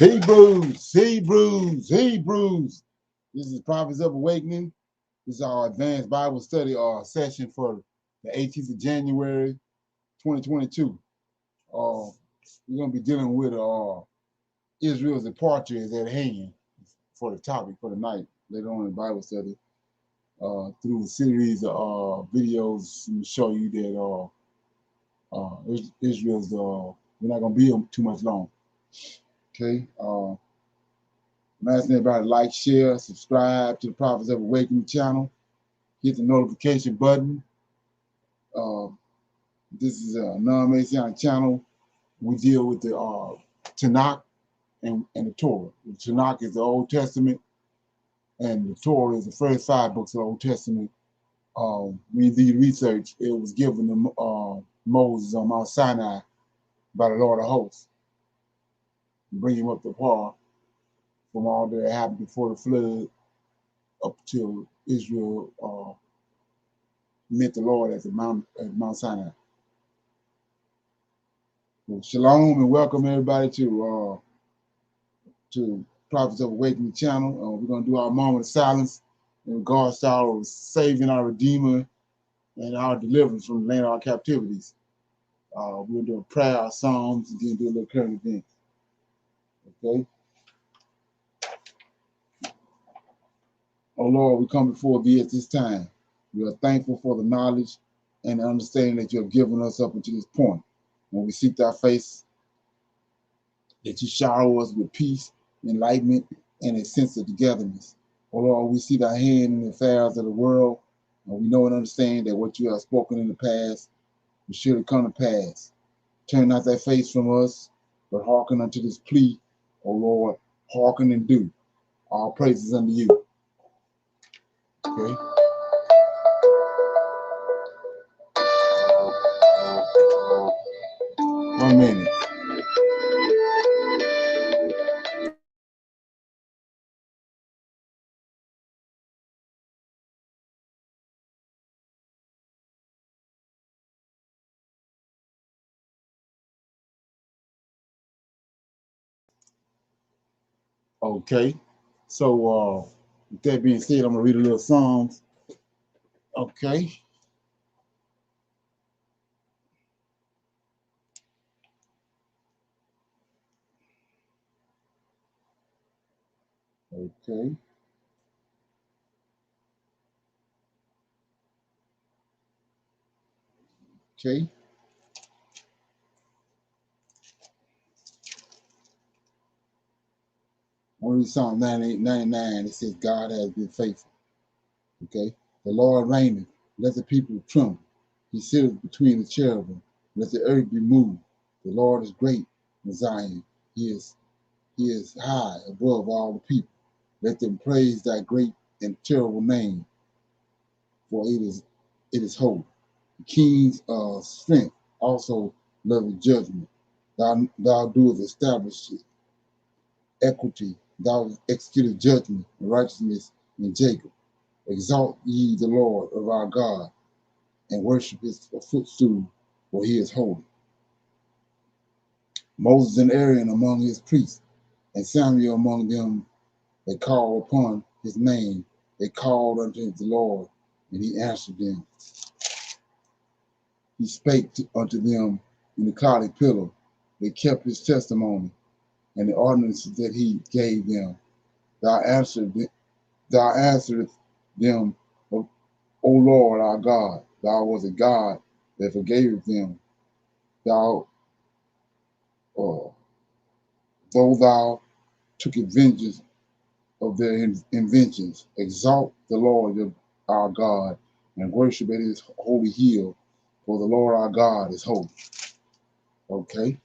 Hebrews. This is Prophets of Awakening. This is our advanced Bible study session for the 18th of January, 2022. We're going to be dealing with Israel's departure is at hand for the topic for the night later on in Bible study. Through a series of videos to show you that Israel's, we're not going to be too much long. Okay. I'm asking everybody to like, share, subscribe to the Prophets of Awakening channel. Hit the notification button. This is a non-messianic channel. We deal with the Tanakh and the Torah. The Tanakh is the Old Testament, and the Torah is the first 5 books of the Old Testament. We did research. It was given to Moses on Mount Sinai by the Lord of Hosts. Bring him up to par from all that happened before the flood up till Israel met the Lord at Mount Sinai. So shalom and welcome everybody to Prophets of Awakening channel. We're going to do our moment of silence in regards to our saving our Redeemer and our deliverance from the land of our captivities. We'll do a prayer, our psalms, and then do a little current event. Okay? Oh Lord, we come before thee at this time. We are thankful for the knowledge and the understanding that you have given us up until this point. When we seek thy face, that you shower us with peace, enlightenment, and a sense of togetherness. Oh Lord, we see thy hand in the affairs of the world, and we know and understand that what you have spoken in the past will surely come to pass. Turn not thy face from us, but hearken unto this plea, O Lord, hearken and do. All praises unto you. Okay. One minute. Okay. So with that being said, I'm gonna read a little Psalms. Okay. Okay. Okay. I'm reading Psalm 98:99. It says, God has been faithful. Okay. The Lord reigneth. Let the people tremble. He sitteth between the cherubim. Let the earth be moved. The Lord is great in Zion. He is high above all the people. Let them praise thy great and terrible name, for it is holy. The king's strength also loveth judgment. Thou doest establish equity. Thou executest judgment and righteousness in Jacob. Exalt ye the Lord of our God, and worship his footstool, for he is holy. Moses and Aaron among his priests, and Samuel among them that call upon his name. They called unto the Lord, and he answered them. He spake unto them in the cloudy pillar. They kept his testimony and the ordinances that he gave them. Thou answered them, O Lord our God. Thou was a God that forgave them. Thou, though thou tookest vengeance of their inventions, exalt the Lord our God and worship at his holy hill, for the Lord our God is holy. Okay.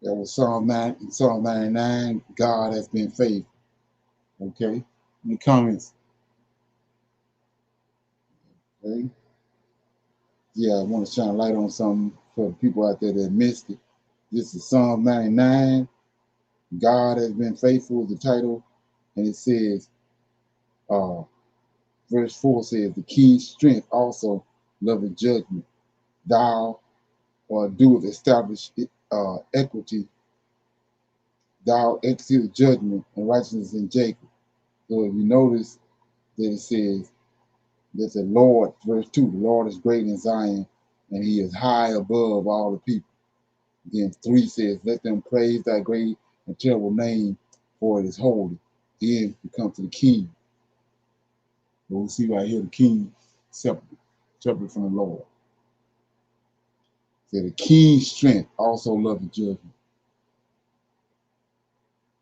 That was Psalm 99. God has been faithful. Okay. In the comments. Okay. Yeah, I want to shine a light on something for the people out there that missed it. This is Psalm 99. God has been faithful is the title. And it says, verse 4 says, the king's strength also loveth judgment. Thou doeth establish equity. thou execute judgment and righteousness in Jacob. So if you notice that it says that the Lord, verse 2, the Lord is great in Zion, and he is high above all the people. Then 3 says, let them praise thy great and terrible name, for it is holy. Then we come to the king. But we see right here the king separate from the Lord. So the king's strength also loveth judgment.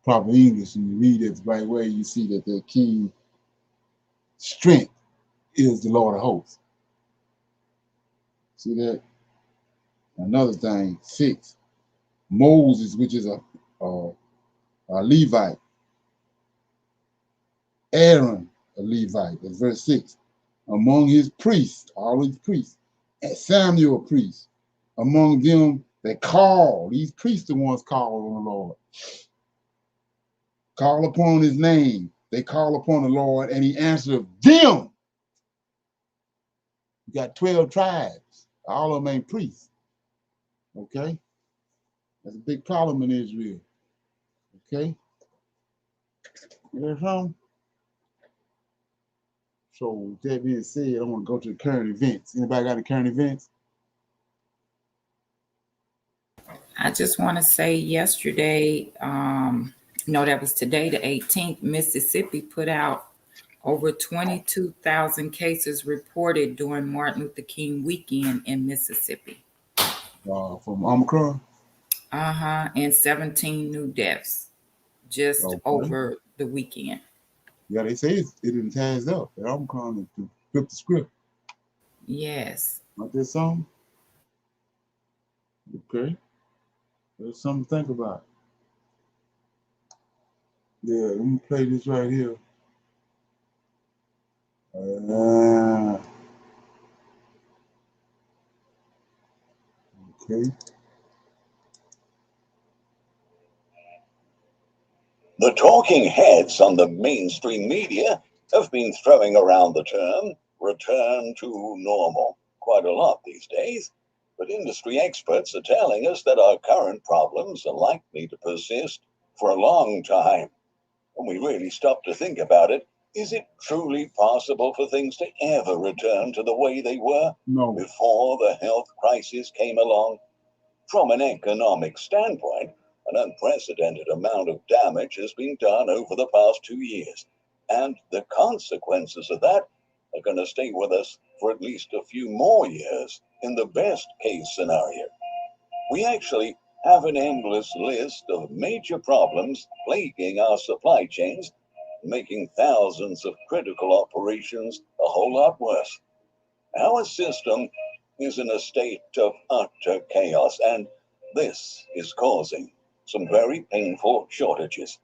Proper English, when you read it the right way, you see that the king's strength is the Lord of hosts. See that? Another thing, 6. Moses, which is a Levite. Aaron, a Levite. That's verse 6. Among his priests, all his priests, and Samuel, a priest. Among them that call, these priests the ones called on the Lord. Call upon his name. They call upon the Lord, and he answered them. You got 12 tribes. All of them ain't priests. Okay? That's a big problem in Israel. Okay? You hear from? So with that being said, I want to go to the current events. Anybody got any current events? I just want to say yesterday, no, that was today, the 18th, Mississippi put out over 22,000 cases reported during Martin Luther King weekend in Mississippi. From Omicron? And 17 new deaths just over the weekend. Yeah, they say it didn't ties up. That Omicron to flip the script. Yes. Not that something? Okay. There's something to think about. Yeah, let me play this right here. Okay. The talking heads on the mainstream media have been throwing around the term return to normal quite a lot these days, but industry experts are telling us that our current problems are likely to persist for a long time. When we really stop to think about it, is it truly possible for things to ever return to the way they were before the health crisis came along? From an economic standpoint, an unprecedented amount of damage has been done over the past 2 years, and the consequences of that are going to stay with us for at least a few more years in the best case scenario. We actually have an endless list of major problems plaguing our supply chains, making thousands of critical operations a whole lot worse. Our system is in a state of utter chaos, and this is causing some very painful shortages.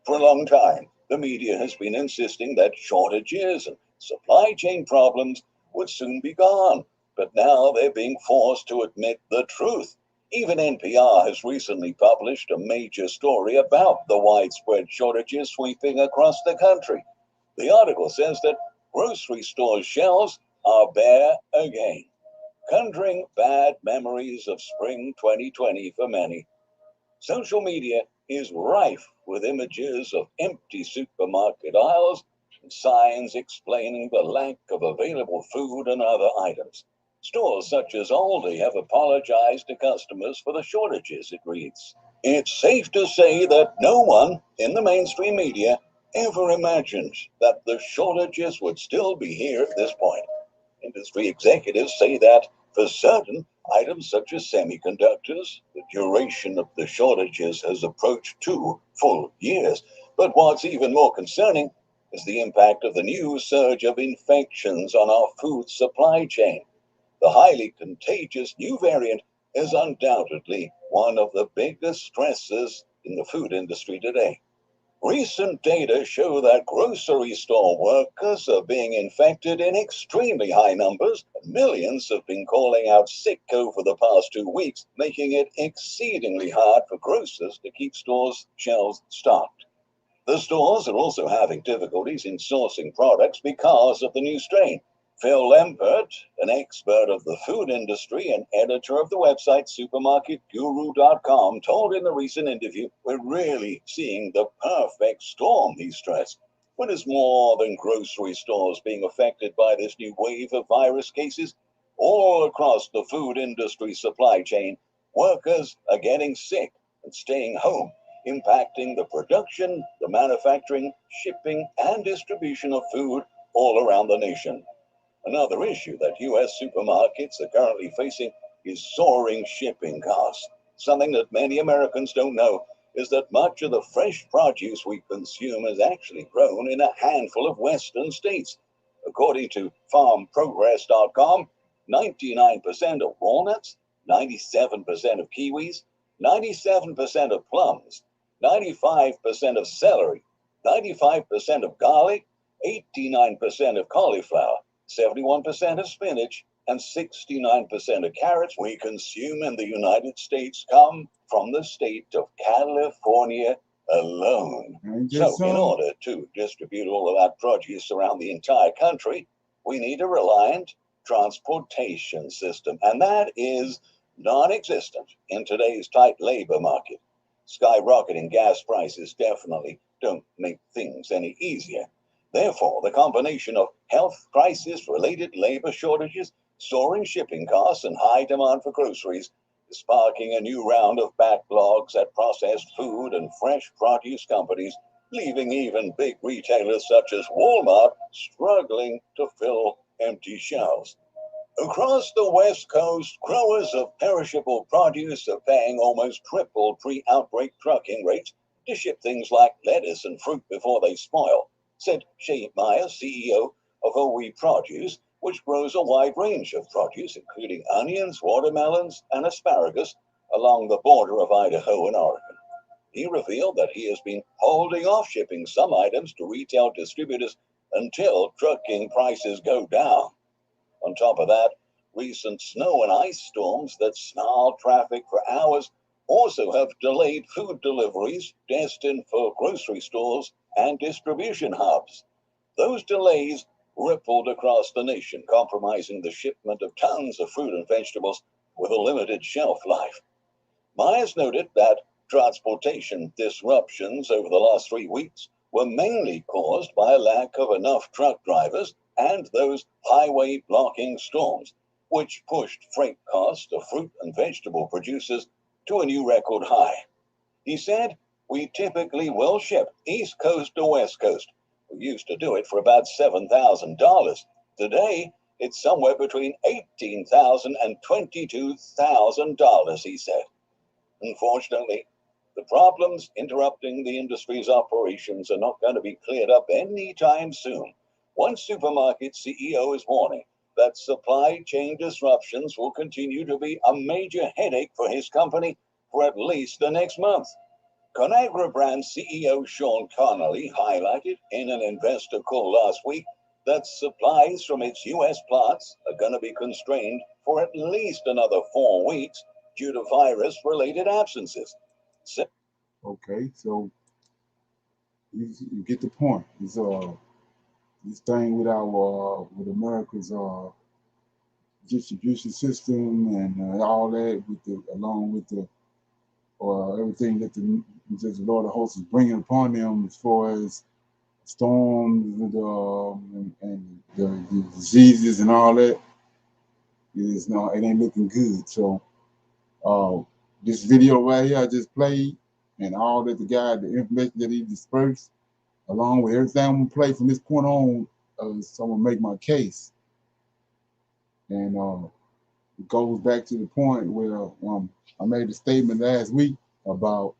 For a long time, the media has been insisting that shortages and supply chain problems would soon be gone, but now they're being forced to admit the truth. Even NPR has recently published a major story about the widespread shortages sweeping across the country. The article says that grocery store shelves are bare again, conjuring bad memories of spring 2020 for many. Social media is rife with images of empty supermarket aisles and signs explaining the lack of available food and other items. Stores such as Aldi have apologized to customers for the shortages, it reads. It's safe to say that no one in the mainstream media ever imagined that the shortages would still be here at this point. Industry executives say that for certain items such as semiconductors, the duration of the shortages has approached 2 full years. But what's even more concerning is the impact of the new surge of infections on our food supply chain. The highly contagious new variant is undoubtedly one of the biggest stresses in the food industry today. Recent data show that grocery store workers are being infected in extremely high numbers, and millions have been calling out sick over the past 2 weeks, making it exceedingly hard for grocers to keep stores' shelves stocked. The stores are also having difficulties in sourcing products because of the new strain. Phil Lempert, an expert of the food industry and editor of the website supermarketguru.com, told in a recent interview, "We're really seeing the perfect storm," he stressed. What is more than grocery stores being affected by this new wave of virus cases? All across the food industry supply chain, workers are getting sick and staying home, impacting the production, the manufacturing, shipping, and distribution of food all around the nation. Another issue that U.S. supermarkets are currently facing is soaring shipping costs. Something that many Americans don't know is that much of the fresh produce we consume is actually grown in a handful of western states. According to farmprogress.com, 99% of walnuts, 97% of kiwis, 97% of plums, 95% of celery, 95% of garlic, 89% of cauliflower, 71% of spinach, and 69% of carrots we consume in the United States come from the state of California alone. So, in order to distribute all of that produce around the entire country, we need a reliant transportation system, and that is non-existent in today's tight labor market. Skyrocketing gas prices definitely don't make things any easier. Therefore, the combination of health crisis-related labor shortages, soaring shipping costs, and high demand for groceries is sparking a new round of backlogs at processed food and fresh produce companies, leaving even big retailers such as Walmart struggling to fill empty shelves. Across the West Coast, growers of perishable produce are paying almost triple pre-outbreak trucking rates to ship things like lettuce and fruit before they spoil, said Shay Myers, CEO of OE Produce, which grows a wide range of produce, including onions, watermelons, and asparagus along the border of Idaho and Oregon. He revealed that he has been holding off shipping some items to retail distributors until trucking prices go down. On top of that, recent snow and ice storms that snarl traffic for hours also have delayed food deliveries destined for grocery stores and distribution hubs. Those delays rippled across the nation, compromising the shipment of tons of fruit and vegetables with a limited shelf life. Myers noted that transportation disruptions over the last 3 weeks were mainly caused by a lack of enough truck drivers and those highway blocking storms, which pushed freight costs of fruit and vegetable producers to a new record high. He said, "We typically will ship East Coast to West Coast. We used to do it for about $7,000. Today, it's somewhere between $18,000 and $22,000, he said. Unfortunately, the problems interrupting the industry's operations are not going to be cleared up anytime soon. One supermarket CEO is warning that supply chain disruptions will continue to be a major headache for his company for at least the next month. Conagra Brand CEO Sean Connolly highlighted in an investor call last week that supplies from its U.S. plants are going to be constrained for at least another 4 weeks due to virus-related absences. Okay, so you get the point. This thing with our with America's distribution system and all that, with along with the everything that the Lord of Hosts is bringing upon them as far as storms and the diseases and all that. It ain't looking good. So this video right here I just played, and all that the information that he dispersed, along with everything I'm gonna play from this point on, so I'm gonna make my case. And it goes back to the point where I made a statement last week about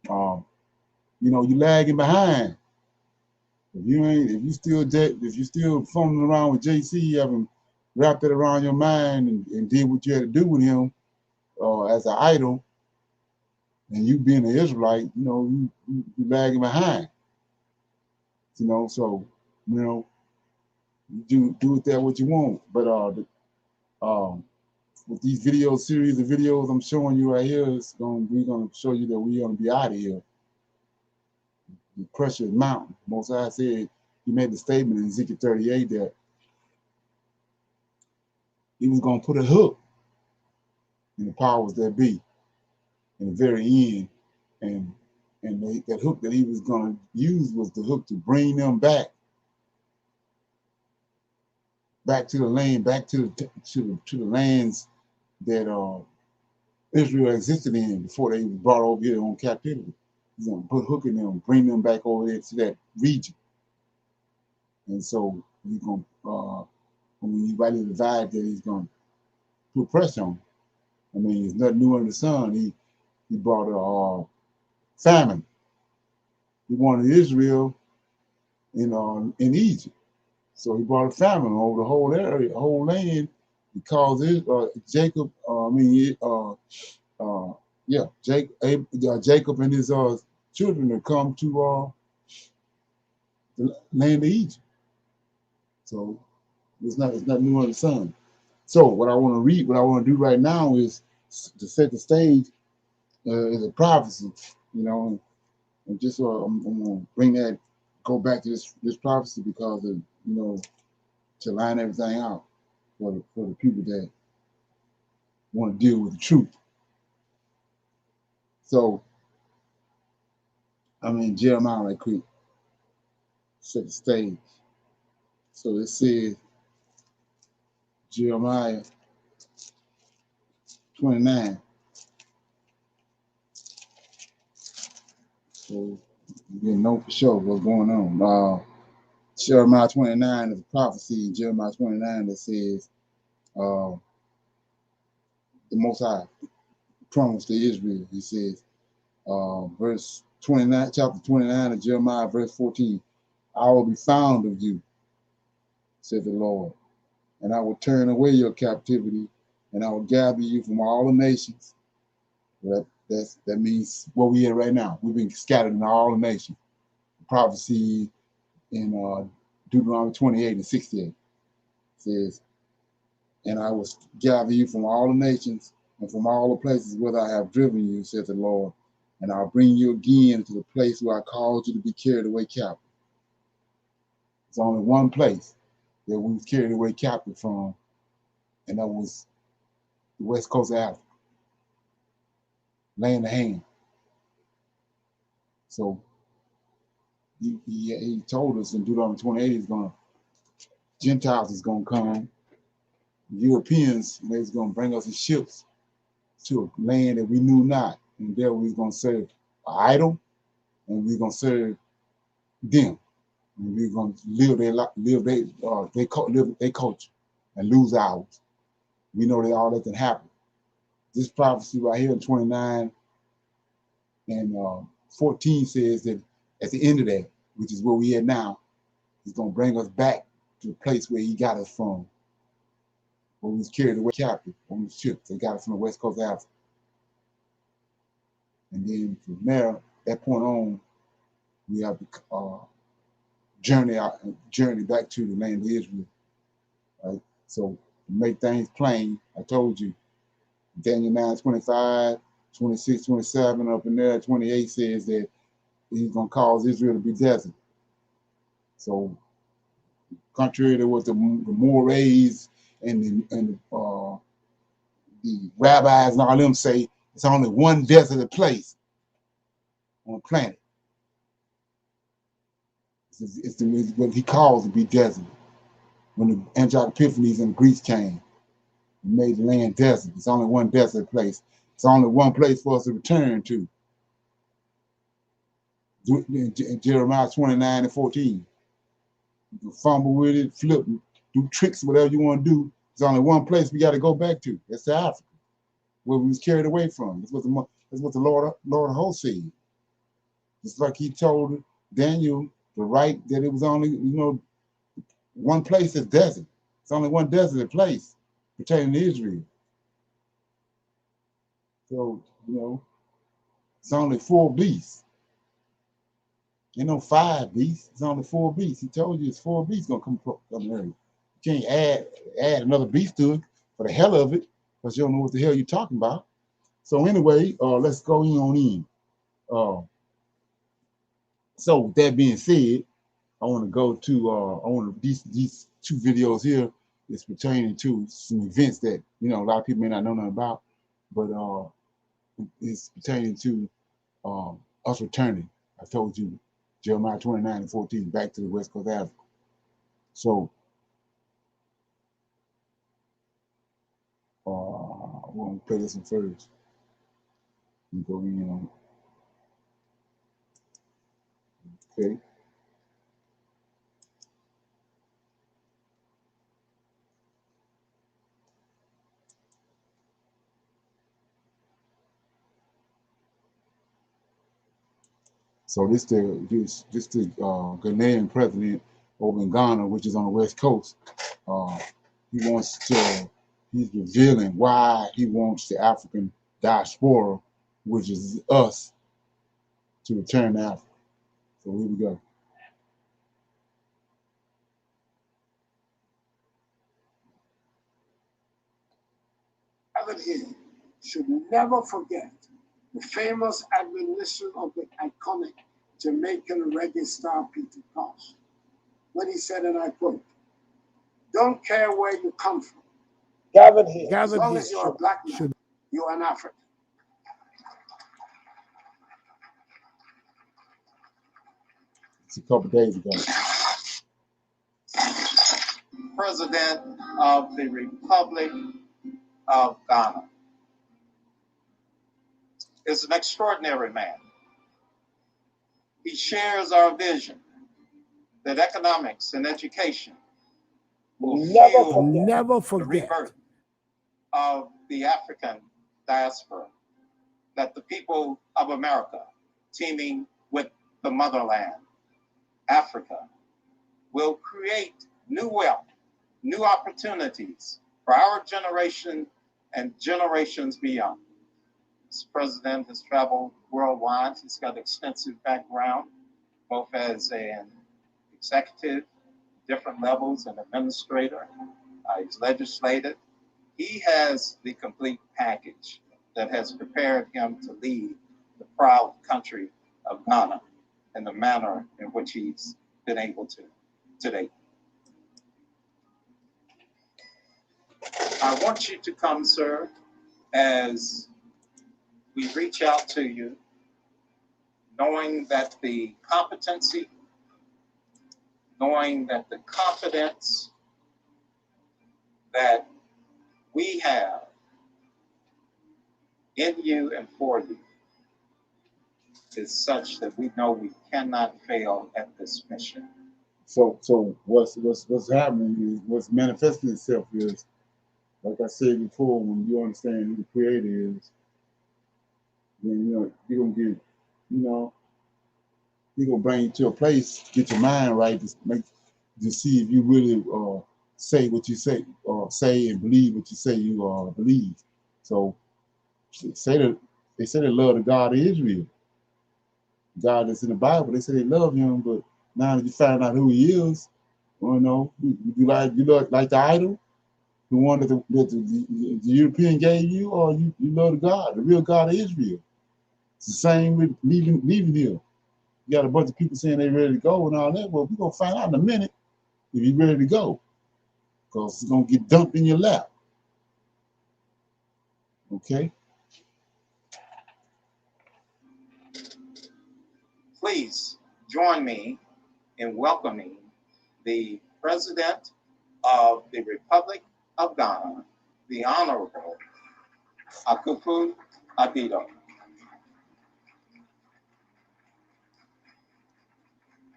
you lagging behind. If you still fumbling around with JC, you haven't wrapped it around your mind and did what you had to do with him as an idol, and you being an Israelite, you lagging behind. So you do with that what you want. But with these series of videos I'm showing you right here, we're gonna show you that we're gonna be out of here. The pressure is mounting. Most High said, he made the statement in Ezekiel 38 that he was going to put a hook in the powers that be in the very end. And that hook that he was going to use was the hook to bring them back to the land, back to the lands that Israel existed in before they were brought over here on captivity. He's going to put a hook in them, bring them back over there to that region. And so he's going to, when he rightly divide that, he's going to put pressure on. I mean, there's nothing new under the sun. He brought a famine. He wanted Israel in Egypt, so he brought a famine over the whole area, the whole land, because Jacob. Jacob and his children had come to the land of Egypt. So it's not new under the sun. So what I want to do right now is to set the stage is a prophecy, and just I'm going to go back to this prophecy because of, to line everything out for the people that want to deal with the truth. So I'm in Jeremiah right quick, set the stage. So it says Jeremiah 29. So you didn't know for sure what's going on. Jeremiah 29 is a prophecy in Jeremiah 29 that says the Most High promised to Israel. He says, verse 29, chapter 29 of Jeremiah, verse 14, I will be found of you, said the Lord, and I will turn away your captivity, and I will gather you from all the nations. That means where we are right now. We've been scattered in all the nations. Prophecy in Deuteronomy 28 and 68 says, and I will gather you from all the nations and from all the places where I have driven you, said the Lord, and I'll bring you again to the place where I called you to be carried away captive. There's only one place that we was carried away captive from, and that was the west coast of Africa, land of Ham. So he told us in Deuteronomy 28, Gentiles is gonna come, Europeans, and they's gonna bring us in ships to a land that we knew not, and there we was gonna serve an idol, and we gonna serve them, and we gonna live their culture and lose ours. We know that all that can happen. This prophecy right here in 29 and 14 says that at the end of that, which is where we are now, he's gonna bring us back to the place where he got us from, where we was carried away captive on the ship. They got us from the west coast of Africa. And then from there, that point on, we have to journey back to the land of Israel. Right? So to make things plain, I told you, Daniel 9:25, 26, 27, up in there, 28 says that he's gonna cause Israel to be desert. So contrary to what the mores and the rabbis and all them say, it's only one desolate place on the planet. It's what he calls to be desolate. When the angelic epiphanies in Greece came, it made the land desert. It's only one desolate place. It's only one place for us to return to. Jeremiah 29 and 14. You can fumble with it, flip, do tricks, whatever you want to do. There's only one place we got to go back to. That's to Africa, where we was carried away from. That's what the Lord of hosts said. Just like he told Daniel to write that it was only, one place is desert. It's only one desolate place pertaining to Israel. So, it's only 4 beasts. Ain't no 5 beasts. It's only 4 beasts. He told you it's 4 beasts gonna come here. You can't add another beast to it for the hell of it, because you don't know what the hell you're talking about. So anyway, let's go on in. So with that being said, I want to go to these 2 videos here it's pertaining to some events that, you know, a lot of people may not know nothing about, but it's pertaining to us returning. I told you, Jeremiah 29:14, back to the West Coast of Africa. So, I want to play this one first. And go in on it. Okay. So this the Ghanaian president over in Ghana, which is on the West Coast. He's revealing why he wants the African diaspora, which is us, to return to Africa. So here we go. Gathered here should never forget the famous admonition of the iconic Jamaican reggae star Peter Tosh, when he said, and I quote, "Don't care where you come from. Gathered here. As long as you're a black man, you're an African." It's a couple days ago. President of the Republic of Ghana is an extraordinary man. He shares our vision that economics and education will Never forget the rebirth of the African diaspora, that the people of America, teaming with the motherland, Africa, will create new wealth, new opportunities for our generation and generations beyond. This president has traveled worldwide. He's got extensive background, both as an executive, different levels, an administrator. He's legislated. He has the complete package that has prepared him to lead the proud country of Ghana in the manner in which he's been able to today. I want you to come, sir, as we reach out to you, knowing that the competency, knowing that the confidence that we have in you and for you is such that we know we cannot fail at this mission. So what's happening is, what's manifesting itself is, like I said before, when you understand who the creator is, then you're gonna get, he's gonna bring you to a place, get your mind right, to see if you really say what you say, or say and believe what you say you believe. So they say they love the God of Israel, God that's in the Bible. They say they love him, but now that you find out who he is, you like the idol, the one that the European gave you, or you love the God, the real God of Israel. It's the same with leaving here. You got a bunch of people saying they're ready to go and all that. Well, we're going to find out in a minute if you're ready to go, because it's going to get dumped in your lap. Okay? Please join me in welcoming the President of the Republic of Ghana, the Honorable Akufo Addo.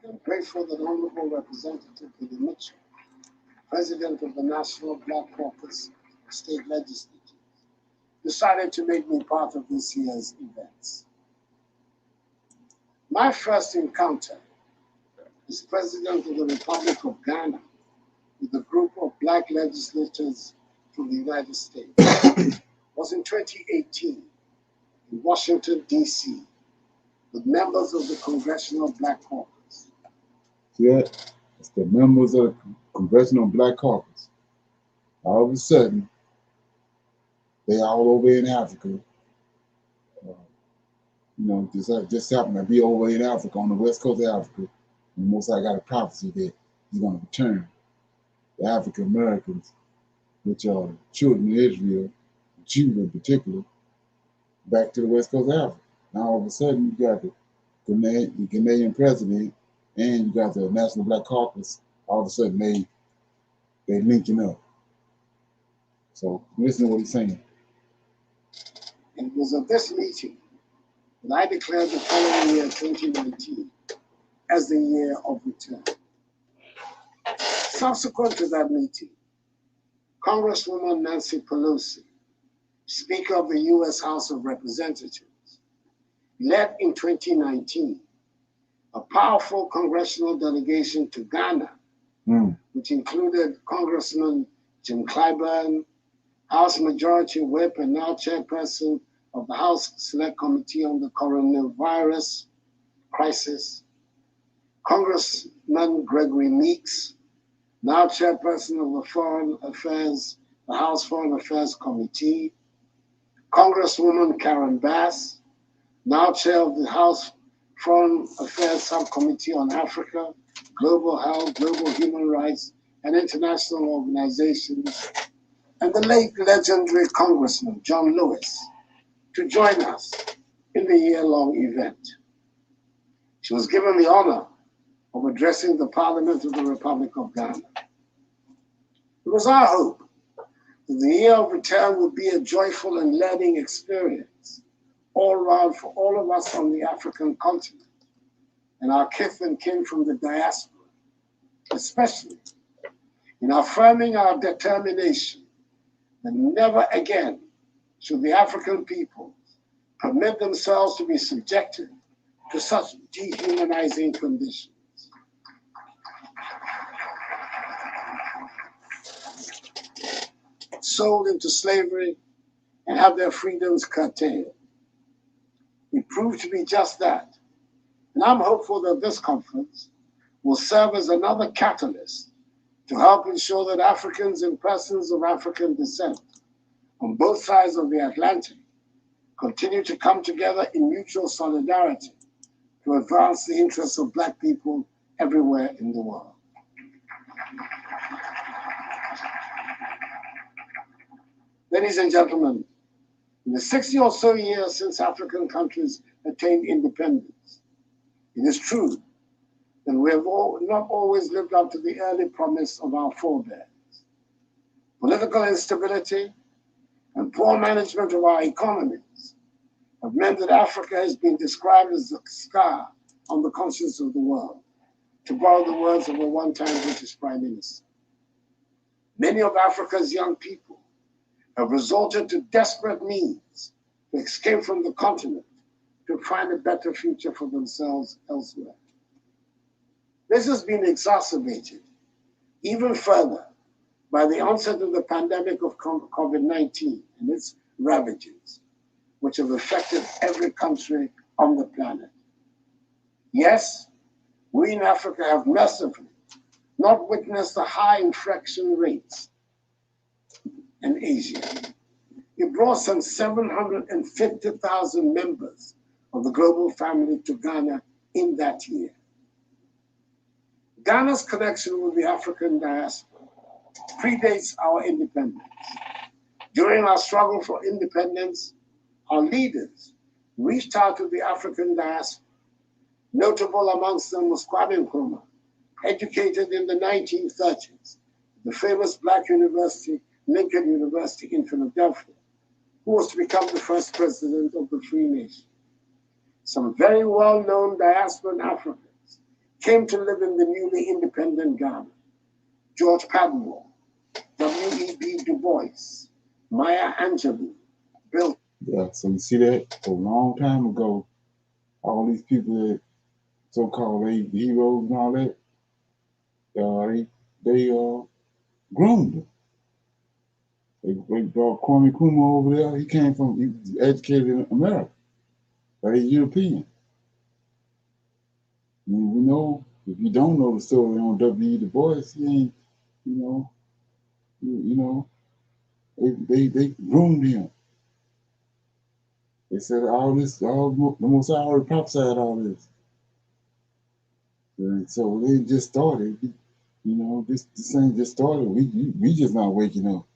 I'm grateful that Honorable Representative Billy Mitchell, President of the National Black Caucus State Legislature, decided to make me part of this year's events. My first encounter as President of the Republic of Ghana with a group of Black legislators from the United States was in 2018 in Washington, D.C., with members of the Congressional Black Caucus. Yeah, it's the members of the Congressional Black Caucus. All of a sudden, they all over in Africa. Just happened to be over in Africa, on the west coast of Africa. And Most High got a prophecy that he's going to return the African Americans which are children of Israel, Judah in particular, back to the West Coast of Africa. Now all of a sudden you got the Canadian president and you got the National Black Caucus. All of a sudden they linking up. So listen to what he's saying. And it was at this meeting that I declared the following year, 2019, as the year of return. Subsequent to that meeting, Congresswoman Nancy Pelosi, Speaker of the U.S. House of Representatives, led in 2019 a powerful congressional delegation to Ghana, which included Congressman Jim Clyburn, House Majority Whip and now Chairperson of the House Select Committee on the Coronavirus Crisis, Congressman Gregory Meeks, now Chairperson of the House Foreign Affairs Committee, Congresswoman Karen Bass, now Chair of the House Foreign Affairs Subcommittee on Africa, Global Health, Global Human Rights, and International Organizations, and the late legendary Congressman John Lewis to join us in the year-long event. She was given the honor of addressing the Parliament of the Republic of Ghana. It was our hope that the year of return would be a joyful and learning experience all around for all of us on the African continent and our kith and kin from the diaspora, especially in affirming our determination that never again should the African people permit themselves to be subjected to such dehumanizing conditions. Sold into slavery and have their freedoms curtailed. It proved to be just that. And I'm hopeful that this conference will serve as another catalyst to help ensure that Africans and persons of African descent on both sides of the Atlantic continue to come together in mutual solidarity to advance the interests of Black people everywhere in the world. Ladies and gentlemen, in the 60 or so years since African countries attained independence, it is true that we have not always lived up to the early promise of our forebears. Political instability and poor management of our economies have meant that Africa has been described as a scar on the conscience of the world, to borrow the words of a one-time British Prime Minister. Many of Africa's young people have resorted to desperate means to escape from the continent to find a better future for themselves elsewhere. This has been exacerbated even further by the onset of the pandemic of COVID-19 and its ravages, which have affected every country on the planet. Yes, we in Africa have mercifully not witnessed the high infection rates in Asia. It brought some 750,000 members of the global family to Ghana in that year. Ghana's connection with the African diaspora predates our independence. During our struggle for independence, our leaders reached out to the African diaspora. Notable amongst them was Kwame Nkrumah, educated in the 1930s, the famous Black university, Lincoln University in Philadelphia, who was to become the first president of the free nation. Some very well-known diasporan Africans came to live in the newly independent Ghana. George Padmore, W.E.B. Du Bois, Maya Angelou, Bill. Yeah, so you see that a long time ago, all these people that so-called heroes and all that, they groomed them. They brought Kwame Nkrumah over there. He was educated in America, but he's European. I mean, we know, if you don't know the story on W.E. Du Bois, he ain't, they groomed him. They said the Most High already prophesied all this. And so they just started, this thing just started. We just not waking up.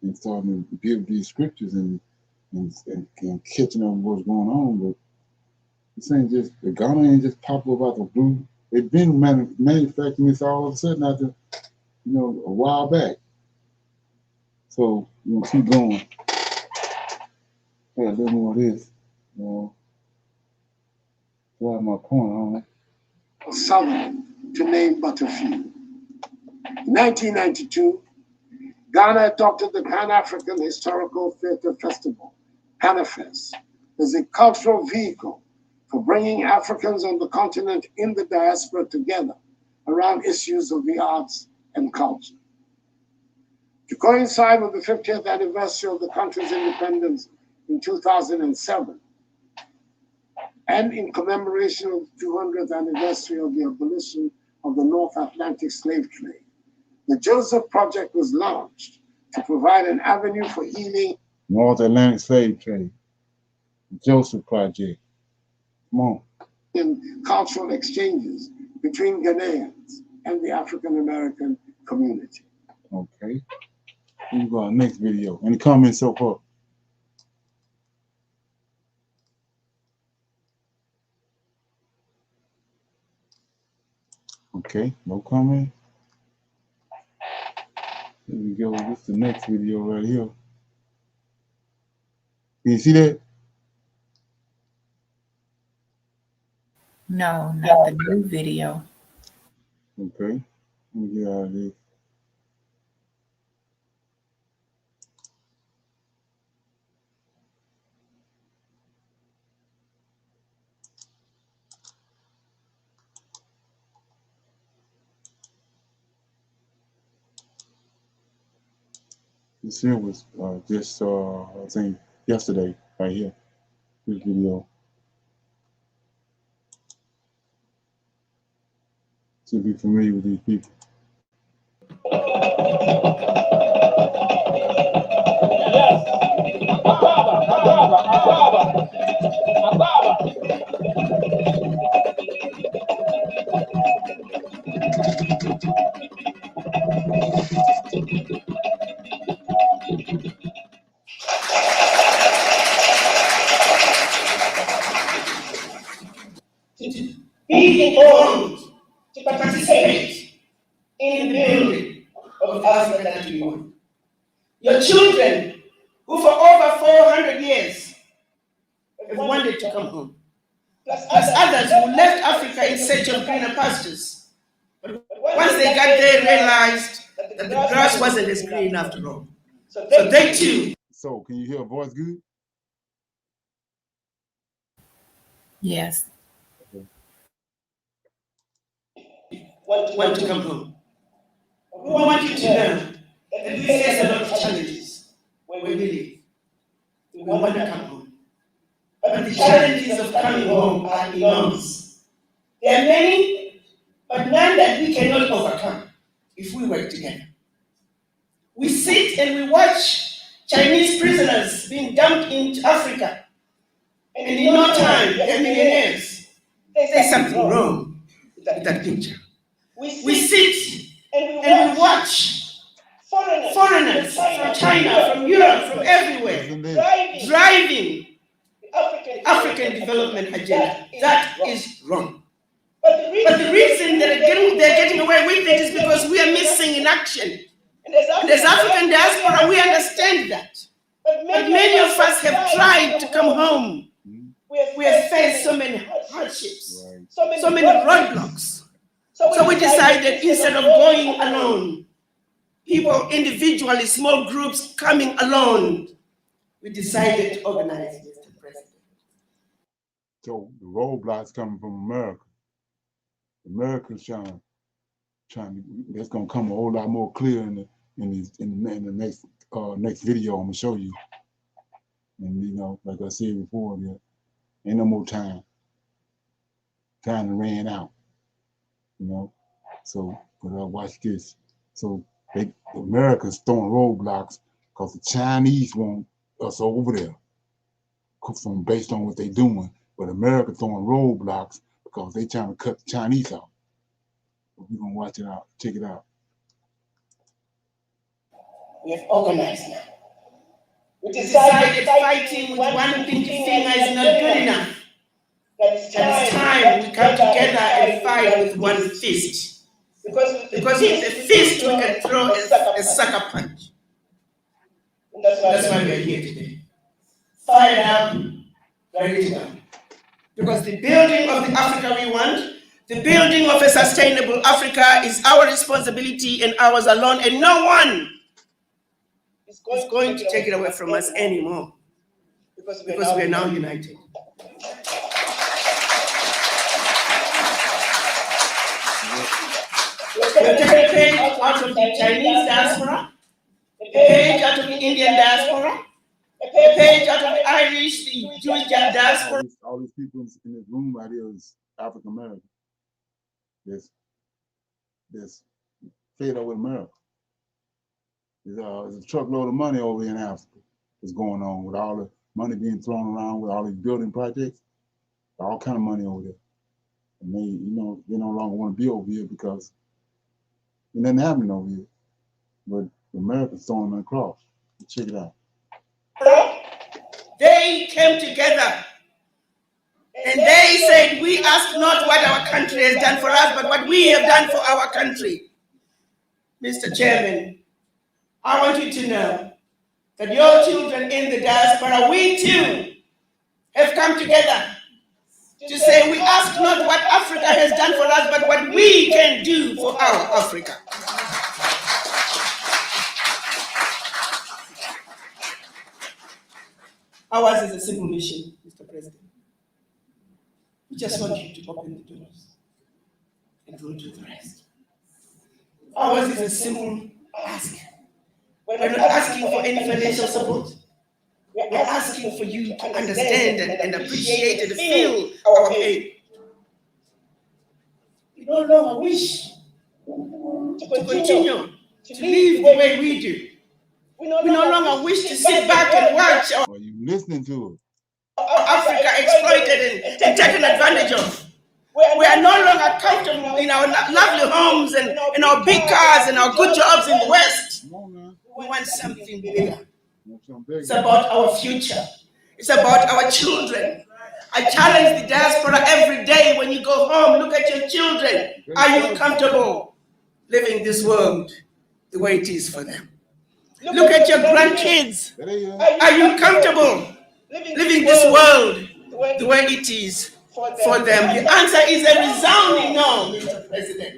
and starting to give these scriptures and catching on what's going on. But this ain't just, the Ghana ain't just pop up out the blue. They've been manufacturing this all of a sudden after, a while back. So, keep going. Yeah, a little more of this. Drive my point on it. Southern, to name but a few. In 1992, Ghana adopted the Pan-African Historical Theatre Festival, PANAFEST, as a cultural vehicle for bringing Africans on the continent in the diaspora together around issues of the arts and culture. To coincide with the 50th anniversary of the country's independence in 2007, and in commemoration of the 200th anniversary of the abolition of the North Atlantic slave trade, the Joseph Project was launched to provide an avenue for healing. North Atlantic slave trade, the Joseph Project. Come on. In cultural exchanges between Ghanaians and the African American community. Okay. We go to the next video. Any comments so far? Okay, no comment. Here we go. This is the next video right here. Can you see that? No, not the new video. Okay. Let me get out of this. This here was just, I think, yesterday, right here. This video. Should be familiar with these people. Be informed to participate in the building of Africa that we want. Your children, who for over 400 years have wanted to come home, plus others who left Africa in search of greener pastures, but once they got there, realized that the grass wasn't as green after all. So they too. So, can you hear a voice good? Yes. Want to come home. We want you to know that we face a lot of challenges where we live. We want to come home. But the challenges of coming home are enormous. There are many, but none that we cannot overcome if we work together. We sit and we watch Chinese prisoners being dumped into Africa, and in no time they're millionaires. There's something wrong with that picture. We sit and we watch foreigners from China, from Europe, from everywhere, driving the African development agenda. That is wrong. But the reason that they're getting away with it is because we are missing in action. And as African diaspora, we understand that. But many of us have tried to come home. We have faced so many hardships, so many roadblocks. So we decided, instead of going alone, people individually, small groups coming alone, we decided to organize Mr. President. So the roadblocks coming from America. America's trying to, that's gonna come a whole lot more clear in the next video I'm gonna show you. And like I said before, there ain't no more time. Time ran out. So but watch this. So America's throwing roadblocks because the Chinese want us over there, based on what they're doing. But America throwing roadblocks because they trying to cut the Chinese out. We're gonna watch it out, check it out. We have organized now. we decided fighting with one pinky finger is not good enough. That it's time we come together and fight with one fist. Because with a fist we can throw a sucker punch. And that's why we are here today. Fired up, ready to go. Because the building of the Africa we want, the building of a sustainable Africa is our responsibility and ours alone, and no one is going to take it away from us anymore. Because we are now united. We'll take a page out of the Chinese diaspora, a page out of the Indian diaspora, a page out of the Irish, the Jewish diaspora. All these people in this room right here is African American. This fed up with America. There's a truckload of money over in Africa that's going on with all the money being thrown around with all these building projects, all kind of money over there. And they no longer want to be over here because nothing happening over here. But America's throwing them across. Check it out. They came together and they said, we ask not what our country has done for us, but what we have done for our country. Mr. Chairman, I want you to know that your children in the diaspora, we too, have come together to say we ask not what Africa has done for us, but what we can do for our Africa. Ours is a simple mission, Mr. President. We just want you to open the doors and we'll do the rest. Ours is a simple ask. We're not asking for any financial support. We're asking for you to understand and appreciate and feel our pain. We no longer wish to continue to live the way we do. We no longer wish to sit back and watch Well, you listening to Africa exploited and taken advantage of. We are no longer comfortable in our lovely homes and in our big cars and our good jobs in the West. We want something bigger. It's about our future. It's about our children. I challenge the diaspora every day when you go home, look at your children. Are you comfortable living this world the way it is for them? Look at your grandkids. Are you comfortable living this world the way it is for them? The answer is a resounding no, Mr. President.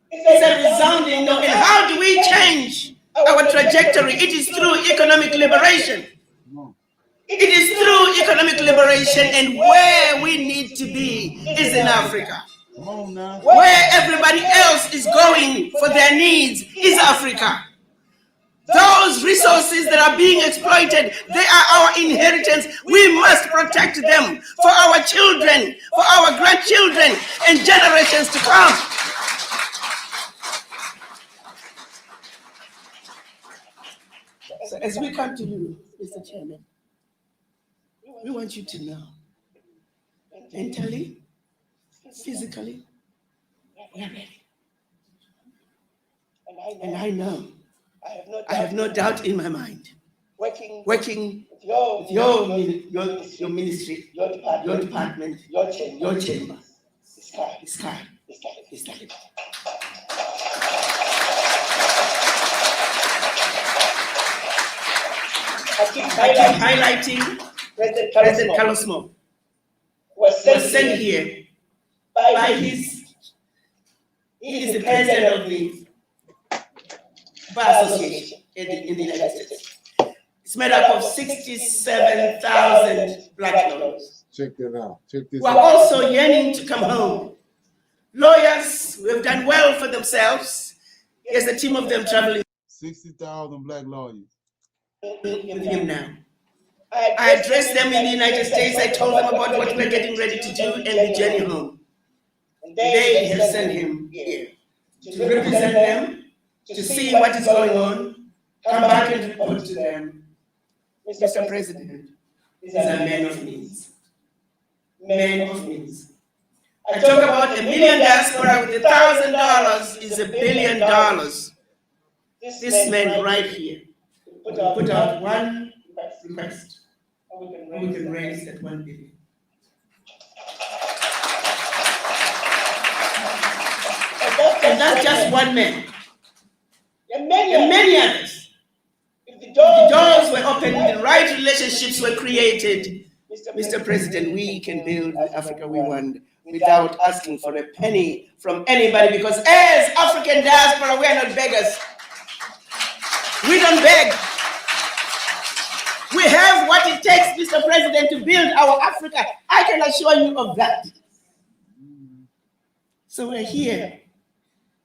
It's a resounding no. And how do we change our trajectory? It is through economic liberation. It is through economic liberation, and where we need to be is in Africa. Where everybody else is going for their needs is Africa. Those resources that are being exploited, they are our inheritance. We must protect them for our children, for our grandchildren, and generations to come. So as we come to you, Mr. Chairman, we want you to know, mentally, physically, we're ready. And I know, I have no doubt in my mind, working with your ministry, your department, your chamber, the sky is the limit. I keep highlighting President Carlos Mo was sent here by he is the president of the Bar Association in the United States. It's made up of 67,000 black lawyers. Check that out. Check this who are out. also yearning to come home. Lawyers who have done well for themselves. There's a team of them traveling 60,000 black lawyers. with him now. I addressed them in the United States. I told them about what we're getting ready to do and the journey home. They have sent him here to represent them, to see what is going on, come back and report to them. Mr. President, these are men of means. Men of means. I talk about $1 million diaspora with $1,000 is $1 billion. This man right here put out 1 request, and we can raise that 1 billion. And that's just one man. There are many others. If the doors were opened, the right relationships were created, Mr. President, we can build the Africa we want without asking for a penny from anybody, because as African diaspora, we are not beggars. We don't beg. We have what it takes, Mr. President, to build our Africa. I can assure you of that. So we're here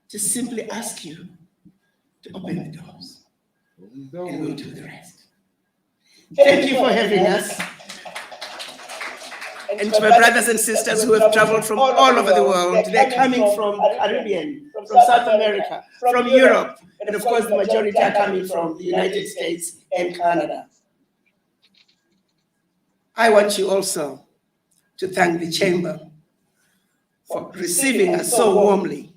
to simply ask you to open the doors, and we'll do the rest. Thank you for having us. And to my brothers and sisters who have traveled from all over the world, they're coming from the Caribbean, from South America, from Europe, and of course the majority are coming from the United States and Canada. I want you also to thank the Chamber for receiving us so warmly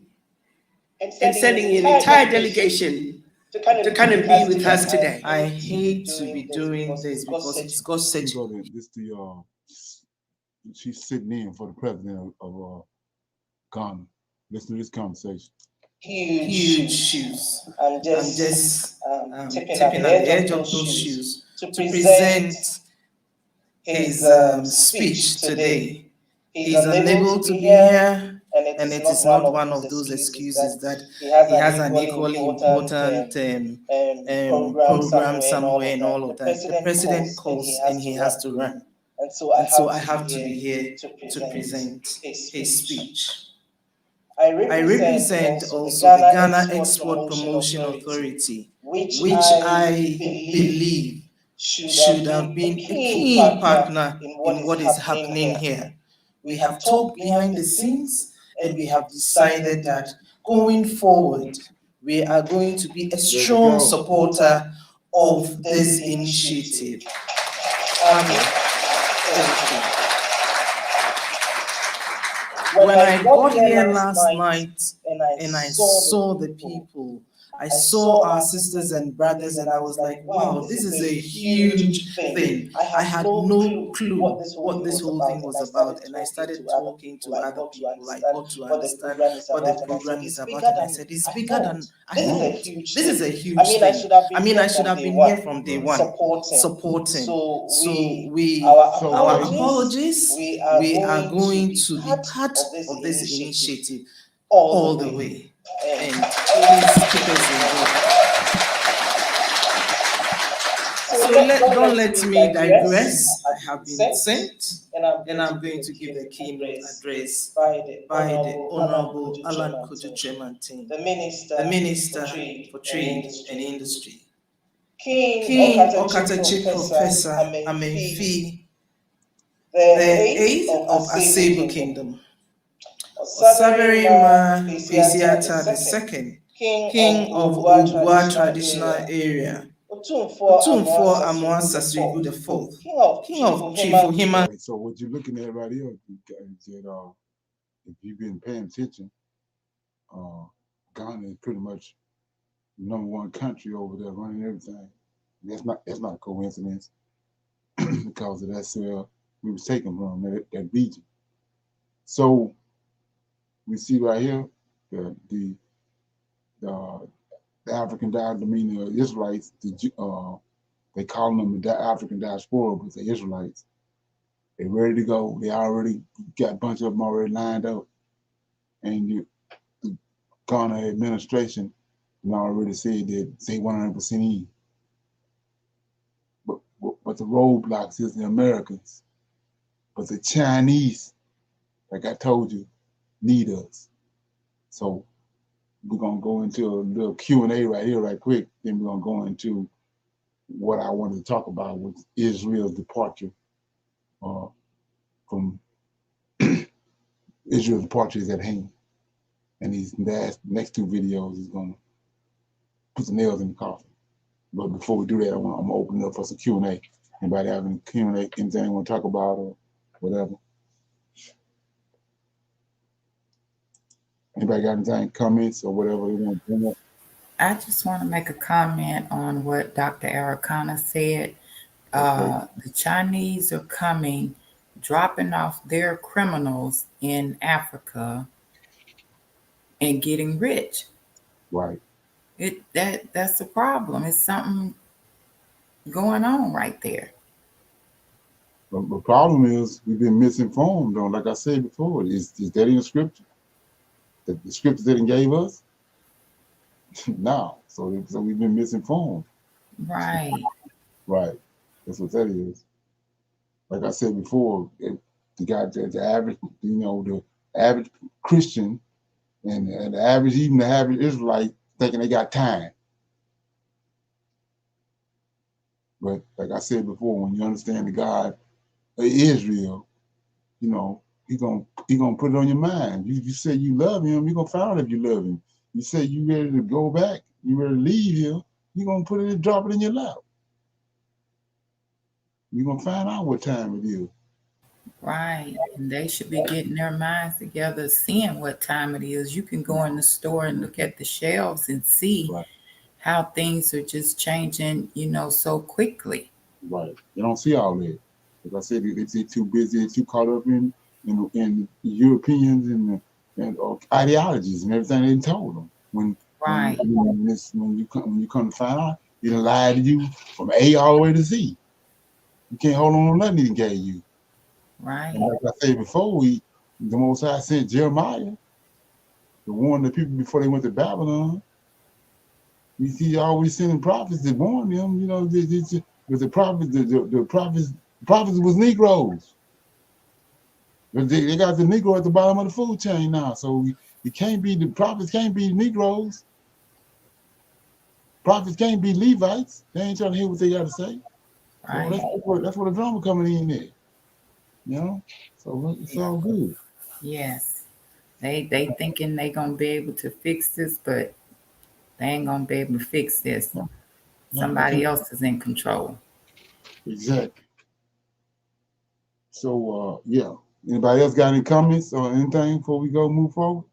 and sending an entire delegation to come and be with us today. I hate to be doing this because it's God sent you. She's sitting in for the president of Ghana. Listen to this conversation. Huge shoes. I'm just tipping at the edge of those shoes to present his speech today. He's unable to be here, and it is not one of those excuses that he has an equally important program somewhere and all of that. The president calls and he has to run. And so I have to be here to present his speech. I represent also the Ghana Export Promotion Authority, which I believe should have been a key partner in what is happening here. We have talked behind the scenes, and we have decided that going forward, we are going to be a strong supporter of this initiative. When I got here last night and I saw the people, I saw our sisters and brothers, and I was like, wow, this is a huge thing. I had no clue what this whole thing was about, and I started talking to other people. I got to understand what the program is about, and I said, it's bigger than I thought. This is a huge thing. I mean, I should have been here from day one, supporting. So our apologies, we are going to be part of this initiative all the way. And please keep us involved. So don't let me digress. I have been sent, and I'm going to give the keynote address by the Honorable Alan Kojo-Tremantin, the Minister for Trade and Industry. King Okatachi Professor Amenfi, the 8th of Asebu Kingdom. Soaring II, King of Ogua Traditional Area. Otumfo Amoasa Srigu IV, King of Chief Ohima. So what you're looking at right here is that if you've been paying attention, Ghana is pretty much the #1 country over there running everything. That's not a coincidence because of that's where we was taken from, that region. So we see right here the African diaspora, I mean the Israelites, they call them the African diaspora, but the Israelites. They're ready to go. They already got a bunch of them already lined up. And the Ghana administration already said that they 100% in. But the roadblocks is the Americans. But the Chinese, like I told you, need us. So we're gonna go into a little Q&A right here, right quick. Then we're gonna go into what I wanted to talk about with Israel's departure from Israel's departure is at hand. And these next 2 videos is gonna put the nails in the coffin. But before we do that, I'm gonna open it up for some Q&A. Anybody have any Q&A, anything they want to talk about or whatever? Anybody got anything, comments or whatever they want to bring up? I just want to make a comment on what Dr. Arikana said. The Chinese are coming, dropping off their criminals in Africa and getting rich. Right. That's the problem. It's something going on right there. But the problem is we've been misinformed on, like I said before, is that in the scripture? The scripture that it gave us? No. So we've been misinformed. Right. Right. That's what that is. Like I said before, the average, the average Christian and the average Israelite thinking they got time. But like I said before, when you understand the God of Israel, he gonna put it on your mind. You say you love him, you're gonna find out if you love him. You say you ready to go back, you ready to leave here, you're gonna put it and drop it in your lap. You're gonna find out what time it is. Right. And they should be getting their minds together, seeing what time it is. You can go in the store and look at the shelves and see Right. how things are just changing, so quickly. Right. You don't see all that. As I said, they're too busy, they're too caught up in Europeans and ideologies and everything they told them. When you come to find out, he done lied to you from A all the way to Z. You can't hold on to nothing he gave you. Right. And like I said before, the Most High sent Jeremiah to warn the people before they went to Babylon. You see, always sending prophets to warn them. But the prophets was Negroes. But they got the Negro at the bottom of the food chain now. So the prophets can't be Negroes. Prophets can't be Levites. They ain't trying to hear what they got to say. Right. So that's where the drama coming in there. So it's all good. Yes. They thinking they gonna be able to fix this, but they ain't gonna be able to fix this. Somebody else is in control. Exactly. So yeah. Anybody else got any comments or anything before we move forward?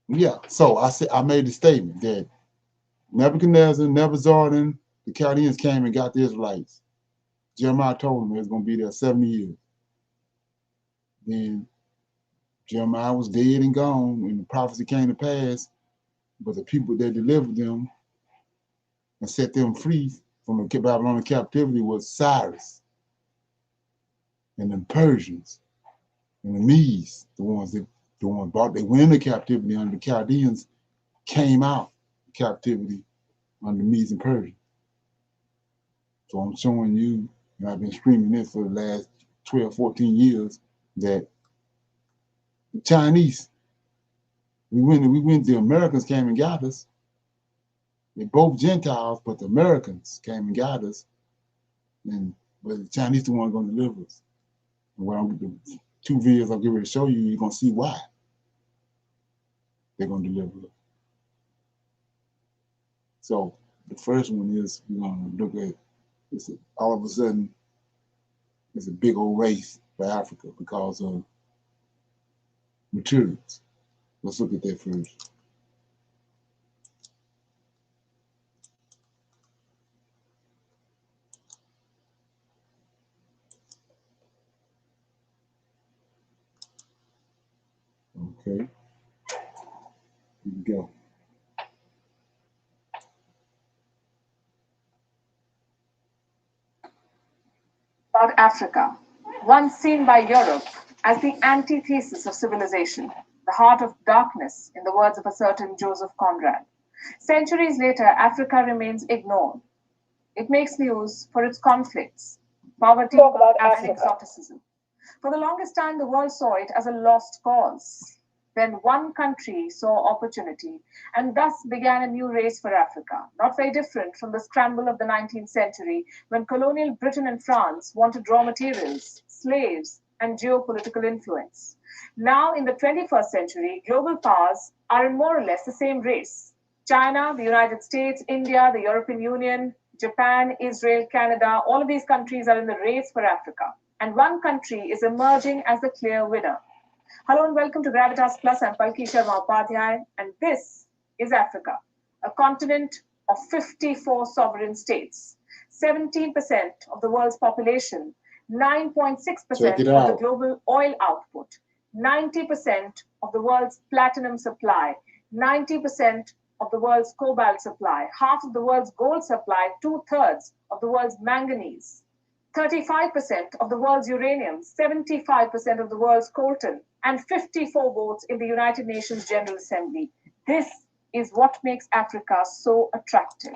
Yeah. So I made the statement that Nebuchadnezzar, Nebuzaradan, the Chaldeans came and got the Israelites. Jeremiah told them they was going to be there 70 years. Then Jeremiah was dead and gone, and the prophecy came to pass. But the people that delivered them and set them free from the Babylonian captivity was Cyrus and the Persians and the Medes, the ones brought. They went into captivity under the Chaldeans, came out of captivity under the Medes and Persians. So I'm showing you, and I've been screaming this for the last 12, 14 years, that the Chinese, we went, the Americans came and got us. They're both Gentiles, but the Americans came and got us. But the Chinese the one going to deliver us. And the 2 videos I'll get ready to show you, you're going to see why they're going to deliver us. So the first one is we're going to look at, all of a sudden, it's a big old race for Africa because of materials. Let's look at that first. Okay. Here we go. About Africa, once seen by Europe as the antithesis of civilization, the heart of darkness, in the words of a certain Joseph Conrad. Centuries later, Africa remains ignored. It makes news for its conflicts, poverty, and exoticism. For the longest time, the world saw it as a lost cause. Then one country saw opportunity, and thus began a new race for Africa, not very different from the scramble of the 19th century when colonial Britain and France wanted raw materials, slaves, and geopolitical influence. Now, in the 21st century, global powers are in more or less the same race. China, the United States, India, the European Union, Japan, Israel, Canada, all of these countries are in the race for Africa. And one country is emerging as the clear winner. Hello and welcome to Gravitas Plus. I'm Palki Sharma Upadhyay, and this is Africa, a continent of 54 sovereign states, 17% of the world's population, 9.6% of the global oil output, 90% of the world's platinum supply, 90% of the world's cobalt supply, half of the world's gold supply, 2/3 of the world's manganese, 35% of the world's uranium, 75% of the world's coltan, and 54 votes in the United Nations General Assembly. This is what makes Africa so attractive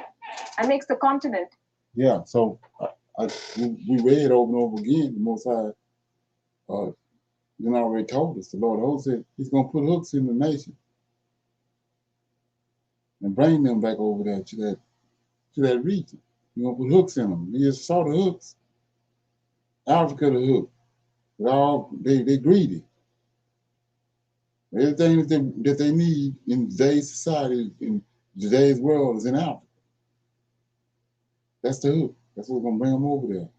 and makes the continent. Yeah, so we read over and over again, the Most High already told us, the Lord of hosts said he's going to put hooks in the nation and bring them back over there to that region. He's going to put hooks in them. We just saw the hooks. Africa the hook. They greedy. Everything that they need in today's society, in today's world, is in Africa. That's the hook. That's what's going to bring them over there.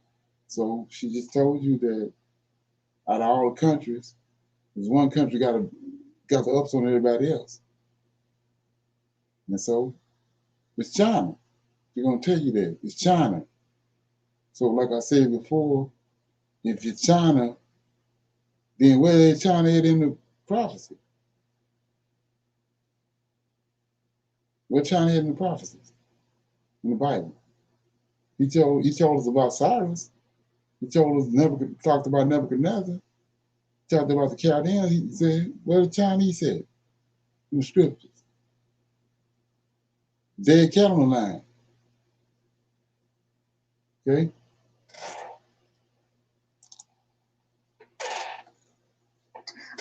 So she just told you that out of all the countries, there's one country got the ups on everybody else. And so it's China. They're going to tell you that. It's China. So like I said before, if it's China, then where is China at in the prophecy? Where China at in the prophecies? In the Bible. He told us about Cyrus. He told us talked about Nebuchadnezzar. He talked about the Chaldeans. He said, where the Chinese at? In the scriptures. Dead cattle on the line. Okay?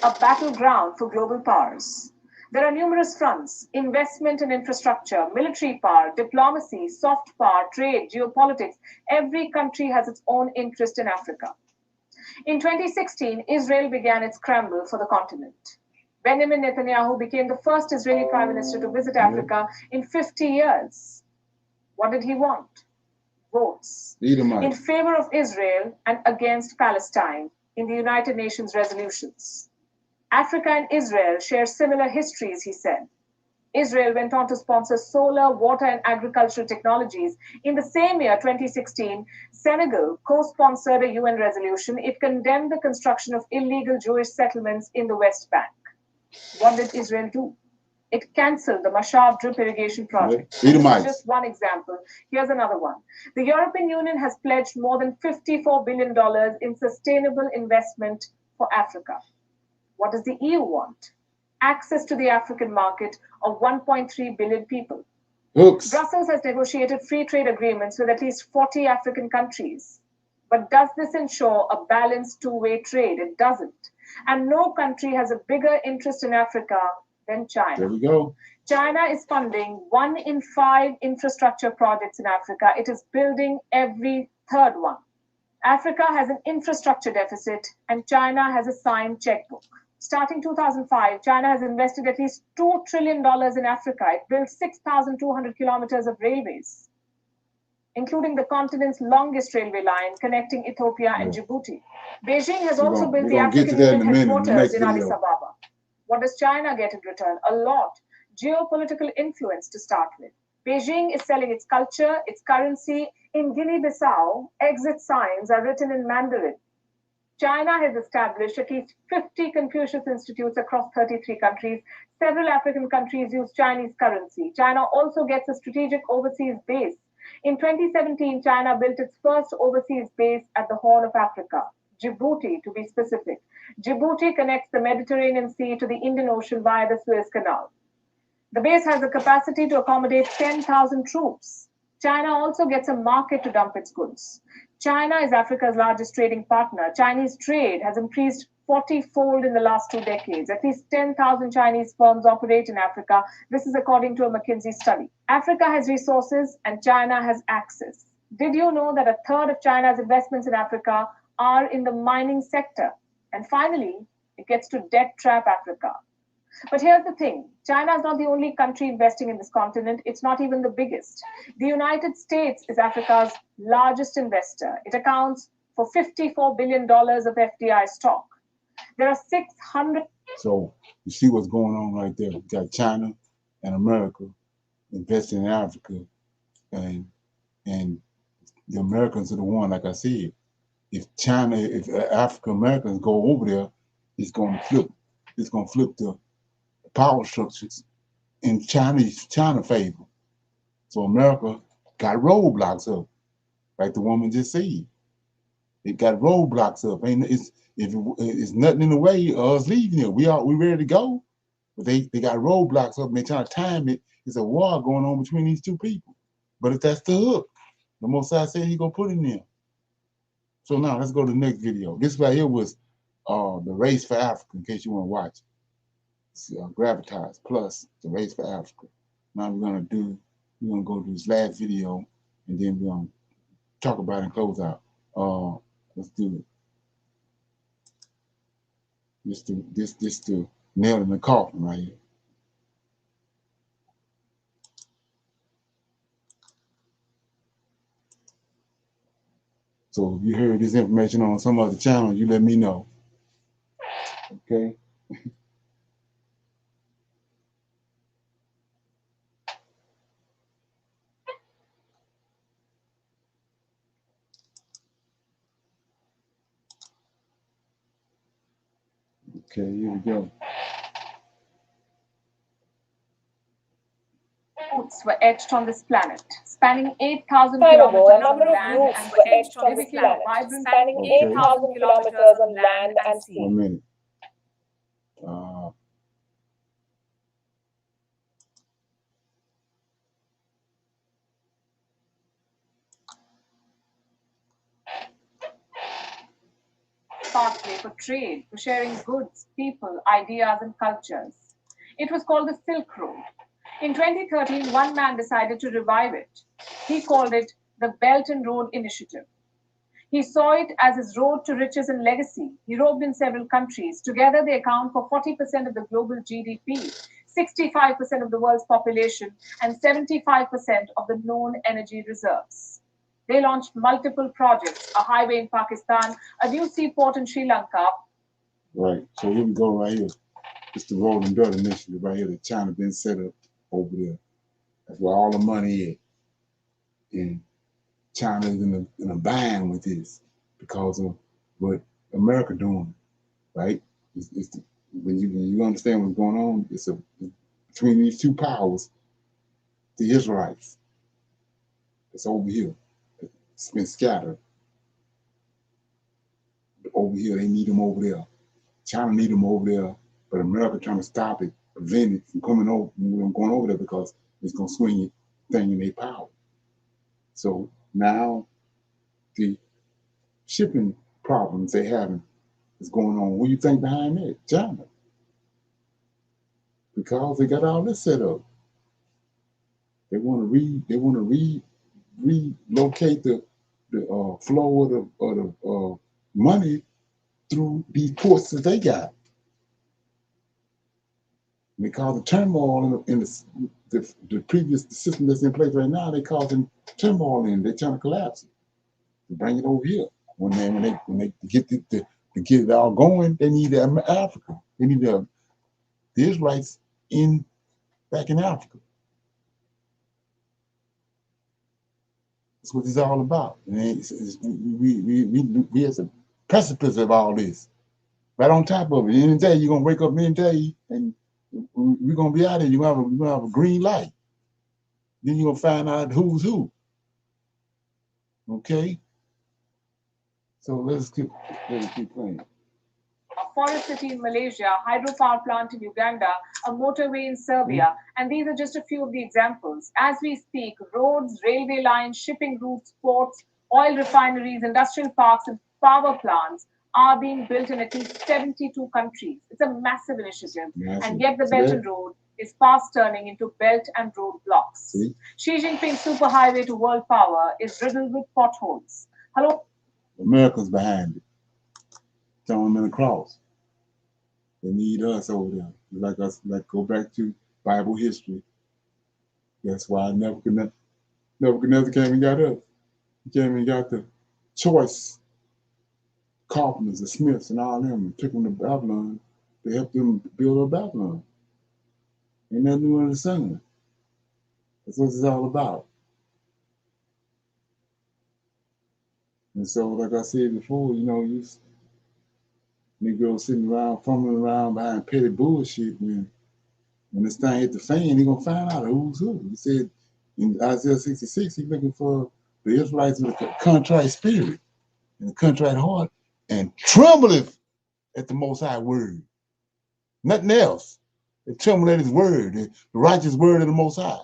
A battleground for global powers. There are numerous fronts: investment and infrastructure, military power, diplomacy, soft power, trade, geopolitics. Every country has its own interest in Africa. In 2016, Israel began its scramble for the continent. Benjamin Netanyahu became the first Israeli prime minister to visit Africa in 50 years. What did he want? Votes in favor of Israel and against Palestine in the United Nations resolutions. Africa and Israel share similar histories, he said. Israel went on to sponsor solar, water, and agricultural technologies. In the same year, 2016, Senegal co-sponsored a UN resolution. It condemned the construction of illegal Jewish settlements in the West Bank. What did Israel do? It cancelled the Mashab drip irrigation project. This is just one example. Here's another one. The European Union has pledged more than $54 billion in sustainable investment for Africa. What does the EU want? Access to the African market of 1.3 billion people. Hooks. Brussels has negotiated free trade agreements with at least 40 African countries. But does this ensure a balanced two-way trade? It doesn't. And no country has a bigger interest in Africa than China. There we go. China is funding 1 in 5 infrastructure projects in Africa. It is building every third one. Africa has an infrastructure deficit, and China has a signed checkbook. Starting 2005, China has invested at least $2 trillion in Africa. It built 6,200 kilometers of railways, including the continent's longest railway line connecting Ethiopia and Djibouti. Beijing has also built the African Union headquarters in Addis Ababa. What does China get in return? A lot. Geopolitical influence to start with. Beijing is selling its culture, its currency. In Guinea-Bissau, exit signs are written in Mandarin. China has established at least 50 Confucius Institutes across 33 countries. Several African countries use Chinese currency. China also gets a strategic overseas base. In 2017, China built its first overseas base at the Horn of Africa, Djibouti to be specific. Djibouti connects the Mediterranean Sea to the Indian Ocean via the Suez Canal. The base has a capacity to accommodate 10,000 troops. China also gets a market to dump its goods. China is Africa's largest trading partner. Chinese trade has increased 40-fold in the last 2 decades. At least 10,000 Chinese firms operate in Africa. This is according to a McKinsey study. Africa has resources and China has access. Did you know that 1/3 of China's investments in Africa are in the mining sector? And finally, it gets to debt trap Africa. But here's the thing. China is not the only country investing in this continent. It's not even the biggest. The United States is Africa's largest investor. It accounts for $54 billion of FDI stock. There are 600. So you see what's going on right there. You got China and America investing in Africa and the Americans are the one, like I said. If African Americans go over there, it's going to flip. It's going to flip the power structures in China favor. So America got roadblocks up, like the woman just said. It got roadblocks up. It's nothing in the way of us leaving here. We ready to go, but they got roadblocks up and they trying to time it. It's a war going on between these two people. But if that's the hook, the Most High said he gonna put in there. So now let's go to the next video. This right here was the Race for Africa, in case you want to watch. It's Gravitas plus the Race for Africa. Now we're gonna go to this last video and then we're gonna talk about it and close out. Let's do it. This the nail in the coffin right here. So if you heard this information on some other channel, you let me know. Okay. Okay, here we go. Roots were etched on this planet, spanning 8,000 kilometers A number of of land roots and were sea. etched on They this became a planet, vibrant spanning Okay. 8,000 kilometers on land and sea. 1 minute. Pathway for trade, for sharing goods, people, ideas, and cultures. It was called the Silk Road. In 2013, one man decided to revive it. He called it the Belt and Road Initiative. He saw it as his road to riches and legacy. He roved in several countries. Together, they account for 40% of the global GDP, 65% of the world's population, and 75% of the known energy reserves. They launched multiple projects, a highway in Pakistan, a new seaport in Sri Lanka. Right. So here we go right here. It's the Road and Dirt Initiative right here that China been set up over there. That's where all the money is. And China is in a bind with this because of what America doing, right? When you understand what's going on, it's between these two powers, the Israelites. It's over here. It's been scattered. Over here, they need them over there. China need them over there, but America trying to stop it, prevent it from going over there because it's gonna swing it thing in their power. So now the shipping problems they having is going on. What do you think behind that? China. Because they got all this set up. They want to relocate the flow of the money through these ports that they got. And they cause the turmoil in the previous system that's in place right now. They causing turmoil in. They're trying to collapse it. To bring it over here. When they get to get it all going, they need Africa. They need the Israelites back in Africa. That's what it's all about. We at the precipice of all this. Right on top of it. Any day you're gonna wake up any day and we're gonna be out there. You're gonna have a green light. Then you're gonna find out who's who. Okay? So let's keep playing. A forest city in Malaysia, a hydropower plant in Uganda, a motorway in Serbia, and these are just a few of the examples. As we speak, roads, railway lines, shipping routes, ports, oil refineries, industrial parks, and power plants are being built in at least 72 countries. It's a massive initiative, and yet the Belt and Road is fast turning into Belt and Road blocks. Xi Jinping's superhighway to world power is riddled with potholes. Hello? America's behind it. Throwing them across. They need us over there. Like go back to Bible history. That's why Nebuchadnezzar came and got us. He came and got the choice carpenters, the smiths, and all them, and took them to Babylon to help them build up Babylon. Ain't nothing new under the sun. That's what it's all about. And so, like I said before, you know, you Negroes sitting around, fumbling around behind petty bullshit. When this thing hit the fan, they're gonna find out who's who. He said in Isaiah 66, he's looking for the Israelites with a contrite spirit and a contrite heart, and trembleth at the Most High word. Nothing else. They tremble at His word, the righteous word of the Most High.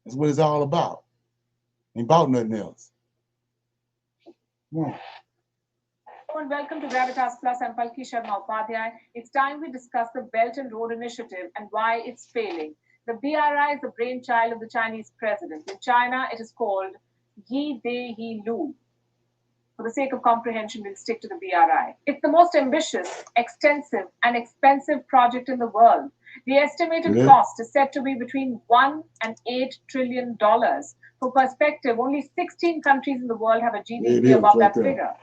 That's what it's all about. Ain't about nothing else. Come on. Hello and welcome to Gravitas Plus. I'm Palki Sharma Upadhyay. It's time we discuss the Belt and Road Initiative and why it's failing. The BRI is the brainchild of the Chinese president. In China, it is called Yi De Yi Lu. For the sake of comprehension, we'll stick to the BRI. It's the most ambitious, extensive, and expensive project in the world. The estimated cost is said to be between $1 and $8 trillion. For perspective, only 16 countries in the world have a GDP above that figure.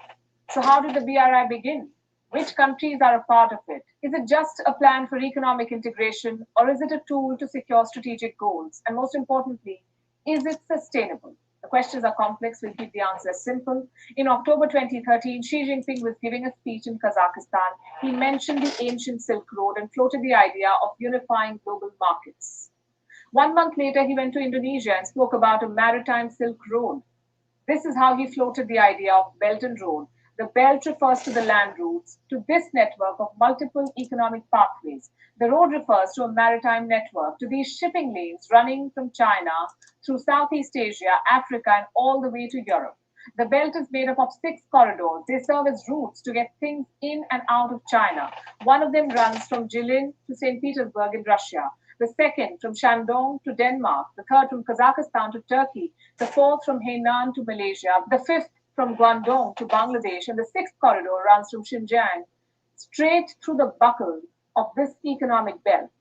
So how did the BRI begin? Which countries are a part of it? Is it just a plan for economic integration, or is it a tool to secure strategic goals? And most importantly, is it sustainable? The questions are complex. We'll keep the answers simple. In October 2013, Xi Jinping was giving a speech in Kazakhstan. He mentioned the ancient Silk Road and floated the idea of unifying global markets. 1 month later, he went to Indonesia and spoke about a maritime Silk Road. This is how he floated the idea of Belt and Road. The belt refers to the land routes, to this network of multiple economic pathways. The road refers to a maritime network, to these shipping lanes running from China through Southeast Asia, Africa, and all the way to Europe. The belt is made up of 6 corridors. They serve as routes to get things in and out of China. One of them runs from Jilin to St. Petersburg in Russia. The second from Shandong to Denmark. The third from Kazakhstan to Turkey. The fourth from Hainan to Malaysia. The fifth from Guangdong to Bangladesh, and the 6th corridor runs from Xinjiang straight through the buckle of this economic belt.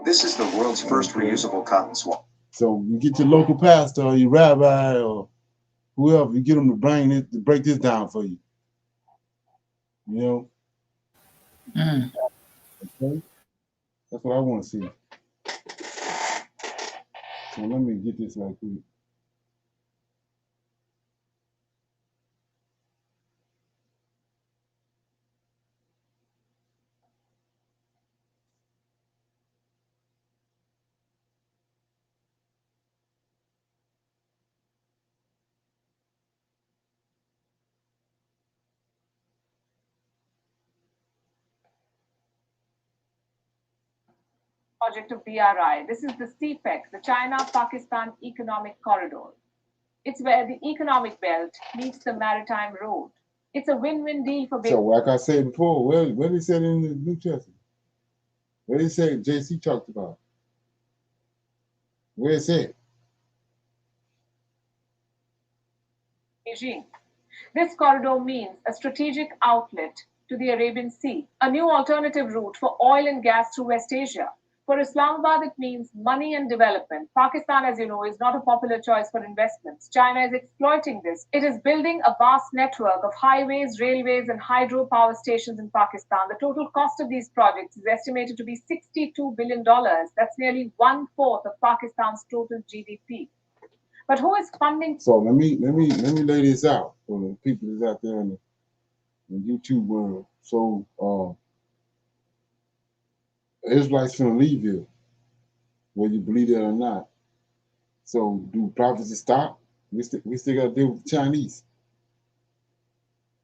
This is the world's first reusable cotton swab. So you get your local pastor or your rabbi or whoever, you get them to bring it, to break this down for you. You know? Okay? That's what I want to see. So let me get this right quick. Project of BRI. This is the CPEC, the China-Pakistan Economic Corridor. It's where the economic belt meets the maritime road. It's a win-win deal for So like I said before, what he said in the New Testament? What he said JC talked about? Where is it? Beijing. This corridor means a strategic outlet to the Arabian Sea, a new alternative route for oil and gas through West Asia. For Islamabad, it means money and development. Pakistan, as you know, is not a popular choice for investments. China is exploiting this. It is building a vast network of highways, railways, and hydropower stations in Pakistan. The total cost of these projects is estimated to be $62 billion. That's nearly 1/4 of Pakistan's total GDP. But who is funding? So let me lay this out for the people that's out there in the YouTube world. So Israelites finna leave here, whether you believe it or not. So do prophecy stop? We still got to deal with the Chinese.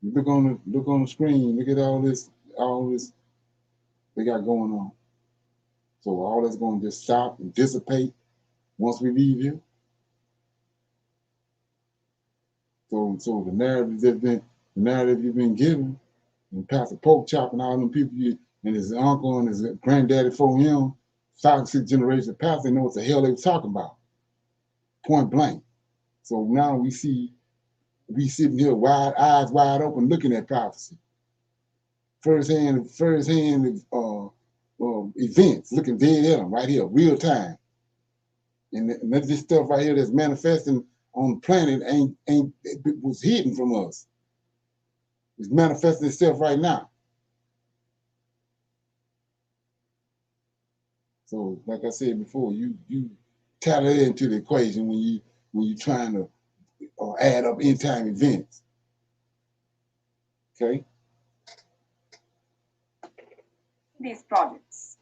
You look on the screen. Look at all this they got going on. So all that's going to just stop and dissipate once we leave here. So the narrative you've been given, and Pastor Pope chopping all them people and his uncle and his granddaddy for him, 5 or 6 generations of pastors, they know what the hell they was talking about. Point blank. So now we sitting here eyes wide open looking at prophecy. First hand events, looking dead at them right here, real time. And that's this stuff right here that's manifesting on the planet it was hidden from us. It's manifesting itself right now. So, like I said before, you tie that into the equation when you trying to or add up end time events. Okay. These projects,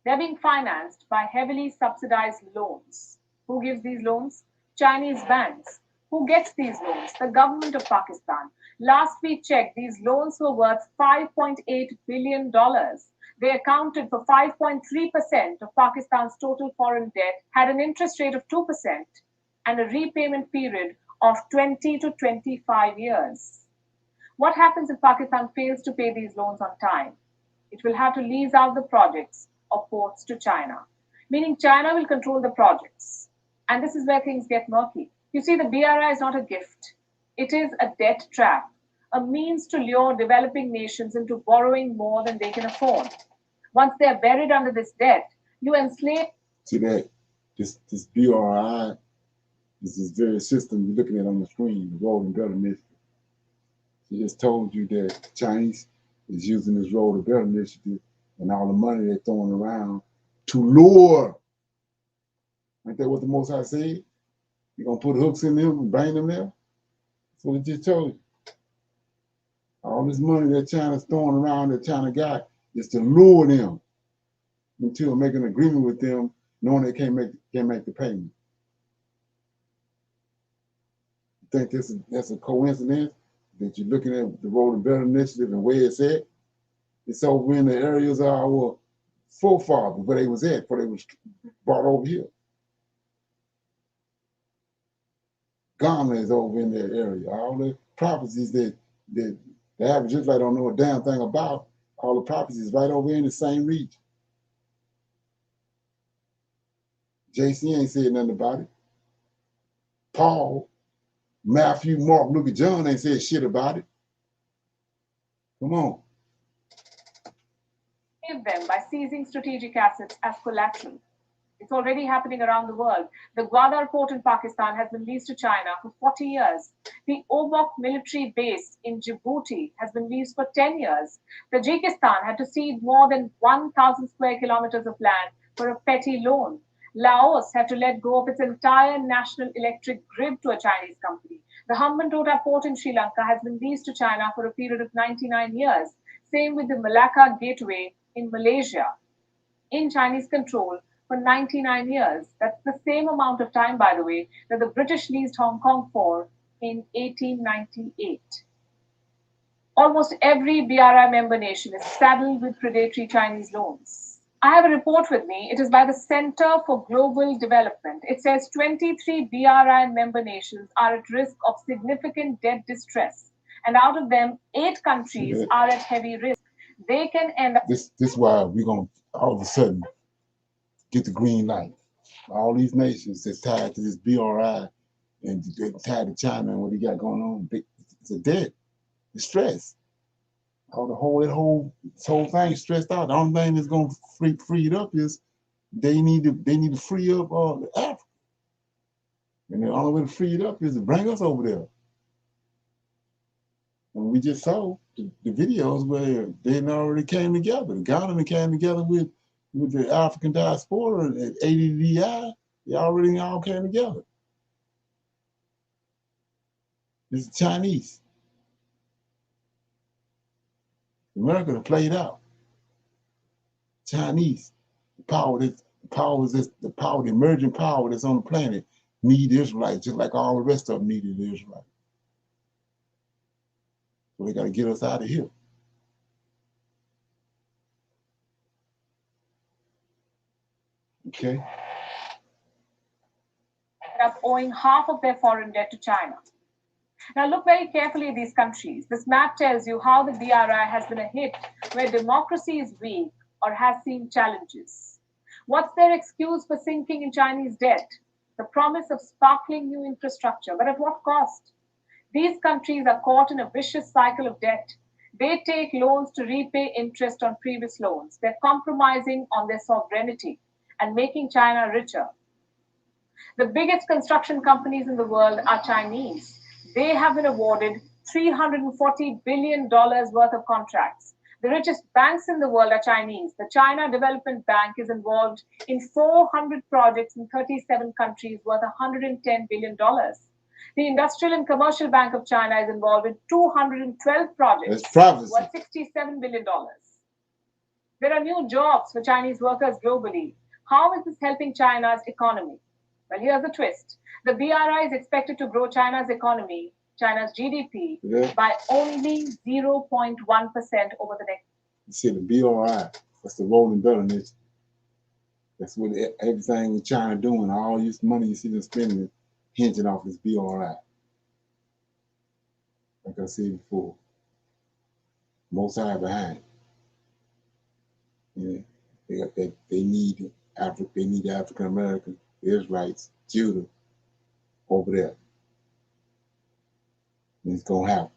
they're being financed by heavily subsidized loans. Who gives these loans? Chinese banks. Who gets these loans? The government of Pakistan. Last we checked, these loans were worth $5.8 billion. They accounted for 5.3% of Pakistan's total foreign debt, had an interest rate of 2%, and a repayment period of 20 to 25 years. What happens if Pakistan fails to pay these loans on time? It will have to lease out the projects or ports to China, meaning China will control the projects. And this is where things get murky. You see, the BRI is not a gift. It is a debt trap, a means to lure developing nations into borrowing more than they can afford. Once they are buried under this debt, you enslave. See that this BRI is this very system you're looking at on the screen, the Road and Belt Initiative. She just told you that the Chinese is using this Road and Belt Initiative and all the money they're throwing around to lure. Ain't that what the Most High said? You're gonna put hooks in them and bring them there? That's what it just told you. All this money that China's throwing around that China got is to lure them until make an agreement with them, knowing they can't make the payment. You think that's a coincidence that you're looking at the Road and Belt Initiative and where it's at? It's over in the areas of our forefathers, where they was at, before they was brought over here. Ghana is over in that area. All the prophecies that the average Israelite don't know a damn thing about, all the prophecies right over in the same region. JC ain't said nothing about it. Paul, Matthew, Mark, Luke, and John ain't said shit about it. Come on. Save them by seizing strategic assets as collateral. It's already happening around the world. The Gwadar port in Pakistan has been leased to China for 40 years. The Obok military base in Djibouti has been leased for 10 years. Tajikistan had to cede more than 1,000 square kilometers of land for a petty loan. Laos had to let go of its entire national electric grid to a Chinese company. The Hambantota port in Sri Lanka has been leased to China for a period of 99 years. Same with the Malacca Gateway in Malaysia, in Chinese control for 99 years. That's the same amount of time, by the way, that the British leased Hong Kong for in 1898. Almost every BRI member nation is saddled with predatory Chinese loans. I have a report with me. It is by the Center for Global Development. It says 23 BRI member nations are at risk of significant debt distress. And out of them, 8 countries are at heavy risk. They can end up. This is why we're going to all of a sudden get the green light. All these nations that's tied to this BRI and they're tied to China and what they got going on, it's a debt, it's stress. This whole thing stressed out. The only thing that's going to free it up is they need to free up Africa. And the only way to free it up is to bring us over there. And we just saw the videos where they already came together. The Ghana came together with the African diaspora at ADDI. They already all came together. It's the Chinese. America played out. Chinese, the emerging power that's on the planet need Israelites just like all the rest of them needed Israelites. So they got to get us out of here. Okay. Up owing half of their foreign debt to China. Now look very carefully at these countries. This map tells you how the BRI has been a hit where democracy is weak or has seen challenges. What's their excuse for sinking in Chinese debt? The promise of sparkling new infrastructure, but at what cost? These countries are caught in a vicious cycle of debt. They take loans to repay interest on previous loans. They're compromising on their sovereignty and making China richer. The biggest construction companies in the world are Chinese. They have been awarded $340 billion worth of contracts. The richest banks in the world are Chinese. The China Development Bank is involved in 400 projects in 37 countries worth $110 billion. The Industrial and Commercial Bank of China is involved in 212 projects That's prophecy. worth $67 billion. There are new jobs for Chinese workers globally. How is this helping China's economy? Well, here's the twist. The BRI is expected to grow China's economy, China's GDP, by only 0.1% over the next. You see the BRI, that's the rolling bill initiative. That's what everything in China doing. All this money you see them spending hinging off this BRI. Like I said before, Most High behind. Yeah, they got that. They need Africa. They need the African American, Israelites, Judah over there. And it's gonna happen.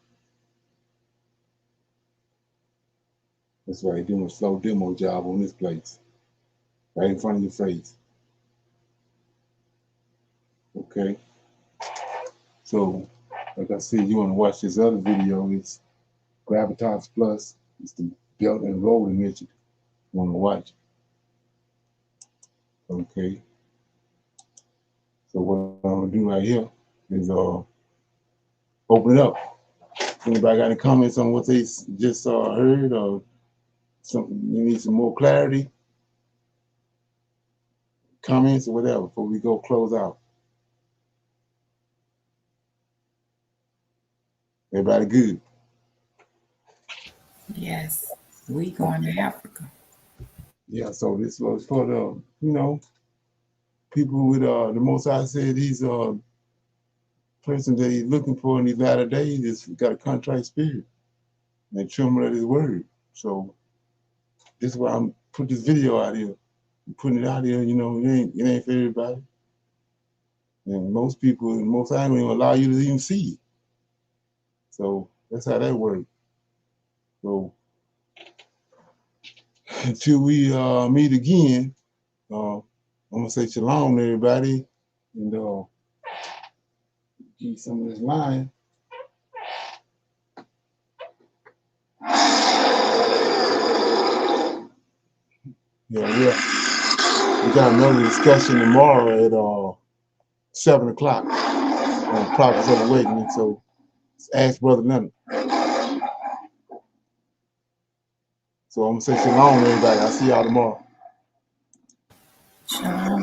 That's why they're doing a slow demo job on this place, right in front of your face. Okay. So, like I said, you want to watch this other video? It's Gravitas Plus. It's the Belt and Road Initiative. You want to watch? Okay. So what I'm gonna do right here is open it up. Anybody got any comments on what they just heard, or something you need some more clarity? Comments or whatever before we go close out. Everybody good? Yes, we going to Africa. Yeah. So this was for the people with the Most High said these person that he's looking for in these latter days is got a contrite spirit and tremble at his word. So this is why I'm putting this video out here. I'm putting it out here, it ain't for everybody. And most people, most High don't even allow you to even see it. So that's how that works. So until we meet again, I'm gonna say shalom to everybody, and keep some of this line. Yeah, we got another discussion tomorrow at 7 o'clock on Prophets of Awakening. So ask Brother Leonard. So I'm gonna say shalom to everybody. I'll see y'all tomorrow. Shalom.